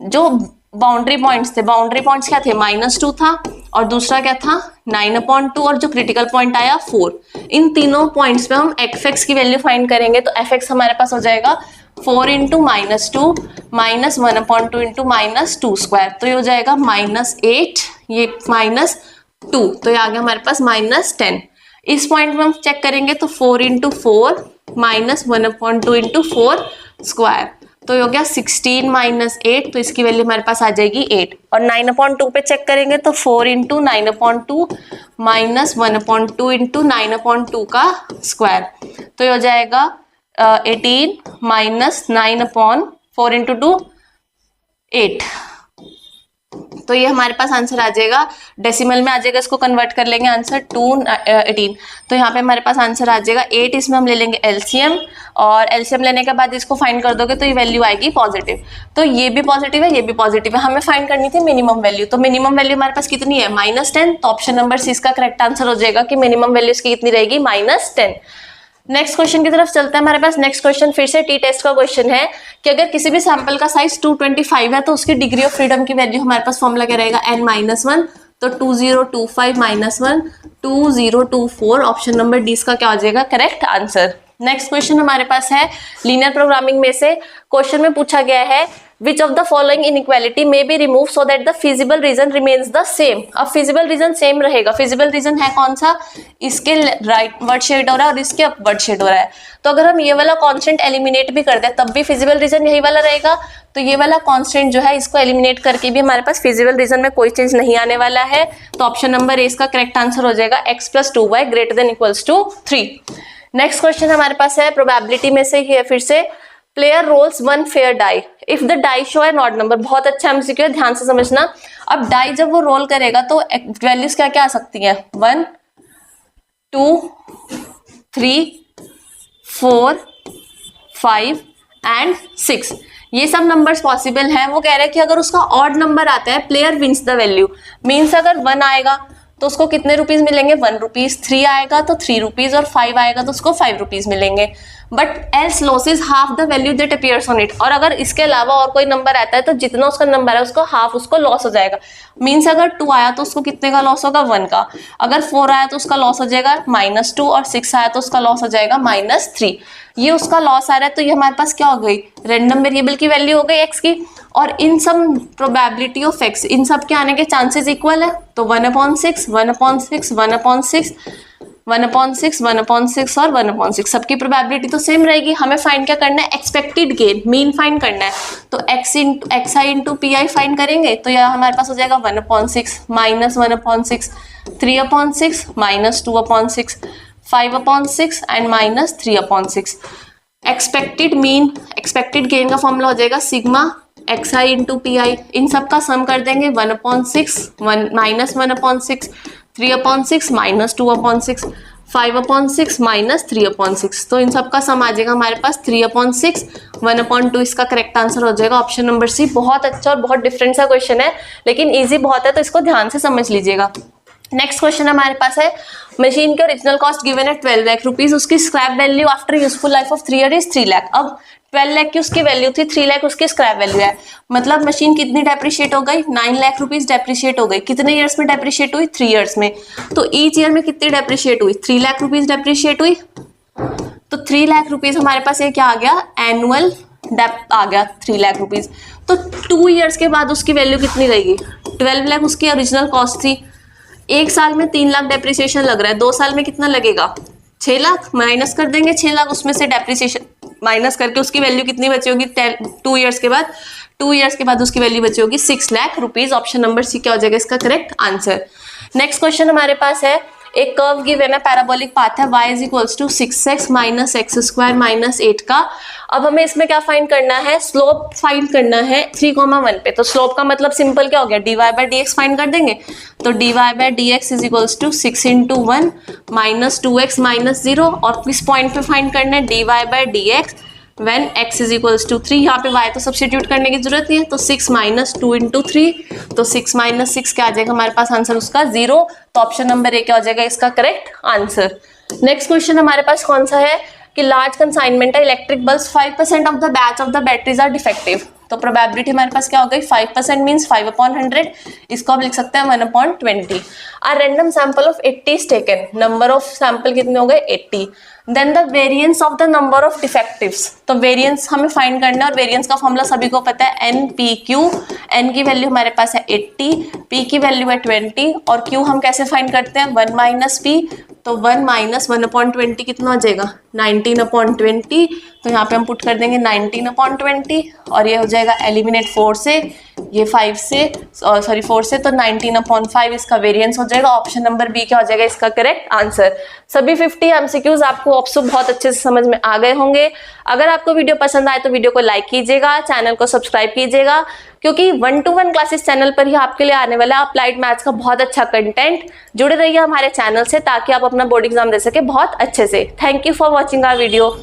जो बाउंड्री पॉइंट्स थे, बाउंड्री पॉइंट्स क्या थे, -2 था, और दूसरा क्या था 9/2, और जो क्रिटिकल पॉइंट आया 4। इन तीनों पॉइंट्स पे हम fx की वैल्यू फाइंड करेंगे, तो fx हमारे पास हो जाएगा 4 इंटू -2 माइनस 1/2 इंटू -2², तो ये हो जाएगा -8, ये -2, तो ये आ गया हमारे पास -10। इस पॉइंट में हम चेक करेंगे तो 4 इंटू 4 माइनस 1/2 इंटू 4², तो ये हो गया 16 माइनस 8, तो इसकी वैल्यू हमारे पास आ जाएगी 8। और 9/2 पे चेक करेंगे तो 4 इंटू 9/2 माइनस 1/2 इंटू 9/2 का स्क्वायर, तो ये हो जाएगा 18 माइनस 9/4 इंटू 2 8, तो ये हमारे पास आंसर आ जाएगा, डेसिमल में आ जाएगा, इसको कन्वर्ट कर लेंगे आंसर 18, तो यहाँ पे हमारे पास आंसर आ जाएगा 8। इसमें हम ले लेंगे एलसीएम, और एलसीएम लेने के बाद इसको फाइंड कर दोगे तो ये वैल्यू आएगी पॉजिटिव। तो ये भी पॉजिटिव है, ये भी पॉजिटिव है, हमें फाइंड करनी थी मिनिमम वैल्यू। तो मिनिमम वैल्यू हमारे पास कितनी है, -10, तो ऑप्शन नंबर सी इसका करेक्ट आंसर हो जाएगा कि मिनिमम वैल्यू इसकी कितनी रहेगी, -10। नेक्स्ट क्वेश्चन की तरफ चलते हैं। हमारे पास नेक्स्ट क्वेश्चन फिर से टी टेस्ट का क्वेश्चन है कि अगर किसी भी सैंपल का साइज 225 है तो उसकी डिग्री ऑफ फ्रीडम की वैल्यू हमारे पास फॉर्मूला क्या रहेगा, n-1, तो 2025 -1 2024, ऑप्शन नंबर डी इसका क्या हो जाएगा, करेक्ट आंसर। नेक्स्ट क्वेश्चन हमारे पास है लीनियर प्रोग्रामिंग में से। क्वेश्चन में पूछा गया है which of the following inequality may be remove so that the feasible region remains the same. अब फिजिबल रीजन सेम रहेगा, फिजिबल रीजन है कौन सा, इसके राइट वर्ड शेड हो रहा है और इसके अपवर्ड शेड हो रहा है। तो अगर हम ये वाला कांस्टेंट एलिमिनेट भी कर दें तब भी फिजिबल रीजन यही वाला रहेगा, तो ये वाला कांस्टेंट जो है इसको एलिमिनेट करके भी हमारे पास फिजिबल रीजन में कोई चेंज नहीं आने वाला है। तो ऑप्शन नंबर ए इसका करेक्ट आंसर हो जाएगा x + 2y > 3। नेक्स्ट क्वेश्चन हमारे पास है प्रोबेबिलिटी में से ही है फिर से, player rolls 1 fair die if the die show an odd number. बहुत अच्छा एमसीक्यू है, ध्यान से समझना। अब डाई जब वो रोल करेगा तो वैल्यूज क्या क्या आ सकती हैं, 1 2 3 4 5 एंड 6, ये सब नंबर्स पॉसिबल हैं। वो कह रहे हैं कि अगर उसका ऑड नंबर आता है player wins the value, means अगर 1 आएगा तो उसको कितने रुपीज मिलेंगे, 1 रुपीज, 3 आएगा तो 3 रुपीज, और 5 आएगा तो उसको 5 रुपीज मिलेंगे। But else losses half the value that appears on it, और अगर इसके अलावा और कोई नंबर आता है तो जितना उसका नंबर है उसको हाफ उसको लॉस हो जाएगा। मीन्स अगर 2 आया तो उसको कितने का लॉस होगा, 1 का। अगर 4 आया तो उसका लॉस हो जाएगा -2, और 6 आया तो उसका लॉस हो जाएगा -3। ये उसका लॉस आ रहा है, तो ये हमारे पास क्या हो गई, रैंडम वेरिएबल की वैल्यू हो गई x की, और इन सब प्रोबेबिलिटी ऑफ x, इन सब के आने के चांसेस इक्वल है, तो 1/6 1/6 1/6 1/6 1/6 और 1/6, सबकी प्रोबेबिलिटी तो सेम रहेगी। हमें फाइंड क्या करना है, एक्सपेक्टेड गेन, मीन फाइंड करना है। तो xi इंटू पी फाइंड करेंगे तो यह हमारे पास हो जाएगा 1/6 -1/6 3/6 -2/6 5/6 and -3/6। Expected mean, expected gain का फॉर्मूला हो जाएगा सिग्मा xi इंटू पी, इन सब का सम कर देंगे 1/6 -1/6 3/6 -2/6 5/6 माइनस 3/6, तो इन सब का सम आ जाएगा हमारे पास 3/6, 1/2 इसका करेक्ट आंसर हो जाएगा ऑप्शन नंबर सी। बहुत अच्छा और बहुत डिफरेंट सा क्वेश्चन है, लेकिन इजी बहुत है, तो इसको ध्यान से समझ लीजिएगा। नेक्स्ट क्वेश्चन हमारे पास है, मशीन के ओरिजिनल कॉस्ट गिवन है 12 लाख रुपीज, उसकी scrap value after useful life of 3 year is 3 lakh. अब 12 लाख की उसकी वैल्यू थी, 3 लाख उसकी स्क्रैप वैल्यू है, मतलब मशीन कितनी डेप्रिशिएट हो गई, 9 लाख रुपीज डेप्रिशिएट हो गई। कितने ईयर्स में डेप्रिशिएट हुई, 3 ईयर्स में। तो ईच ईयर में कितनी डेप्रिशिएट हुई, 3 लाख रुपीज डेप्रिशिएट हुई। तो 3 लाख रुपीज हमारे पास ये क्या आ गया, एनुअल डेप्थ आ गया 3 लाख रुपीज। तो 2 ईयर्स के बाद उसकी वैल्यू कितनी रहेगी, 12 लाख उसकी ओरिजिनल कॉस्ट थी। एक साल में 3 लाख डेप्रिसिएशन लग रहा है, 2 साल में कितना लगेगा, 6 लाख। माइनस कर देंगे 6 लाख उसमें से, डेप्रिसिएशन माइनस करके उसकी वैल्यू कितनी बची होगी 2 ईयर्स के बाद। 2 ईयर्स के बाद उसकी वैल्यू बची होगी 6 lakh rupees. Option number C क्या हो जाएगा इसका करेक्ट आंसर। नेक्स्ट क्वेश्चन हमारे पास है, एक कर्व गिवन है, पैराबोलिक पाथ है, y is equals to 6x minus x square minus 8 का। अब हमें इसमें क्या फाइंड करना है, स्लोप फाइंड करना है 3,1 पे। तो स्लोप का मतलब सिंपल क्या हो गया, dy/dx फाइंड कर देंगे। तो dy/dx is equals to 6 × 1 minus 2x minus 0, और किस पॉइंट पे फाइंड करना है, dy/dx when x is equals to 3। यहाँ पे y तो सब्सटीट्यूट करने की जरूरत नहीं है, तो 6 माइनस 2 × 3, तो 6 माइनस 6 क्या आ जाएगा हमारे पास आंसर उसका 0। तो ऑप्शन नंबर ए क्या हो जाएगा इसका करेक्ट आंसर। नेक्स्ट क्वेश्चन हमारे पास कौन सा है कि लार्ज कंसाइनमेंट है, electric bulbs 5% of the batch of the batteries are defective. तो प्रोबेबिलिटी हमारे पास क्या हो गई, 5% मीन्स 5/100, इसको आप लिख सकते हैं 1/20। A random sample of 80 is taken, number of sample कितने हो गए 80। Then the variance of the number of defectives, तो वेरिएंस हमें फाइंड करना है, और वेरिएंस का फॉर्मूला सभी को पता है NPQ। N की वैल्यू हमारे पास है 80, P की वैल्यू है 20, और Q हम कैसे फाइंड करते हैं 1 माइनस P। तो 1 माइनस 1/20 कितना हो जाएगा 19/20। तो यहाँ पे हम पुट कर देंगे 19/20, और ये हो जाएगा एलिमिनेट 4 से, ये 5 से, सॉरी 4 से, तो 19/5 इसका वेरिएंस हो जाएगा। ऑप्शन नंबर बी क्या हो जाएगा इसका करेक्ट आंसर। सभी 50 MCQs आपको ऑप्शन बहुत अच्छे से समझ में आ गए होंगे। अगर आपको वीडियो पसंद आए तो वीडियो को लाइक कीजिएगा, चैनल को सब्सक्राइब कीजिएगा, क्योंकि 1-to-1 क्लासेस चैनल पर ही आपके लिए आने वाला है अप्लाइड मैथ्स का बहुत अच्छा कंटेंट। जुड़े रहिए हमारे चैनल से ताकि आप अपना बोर्ड एग्जाम दे सके बहुत अच्छे से। Thank you for watching our video.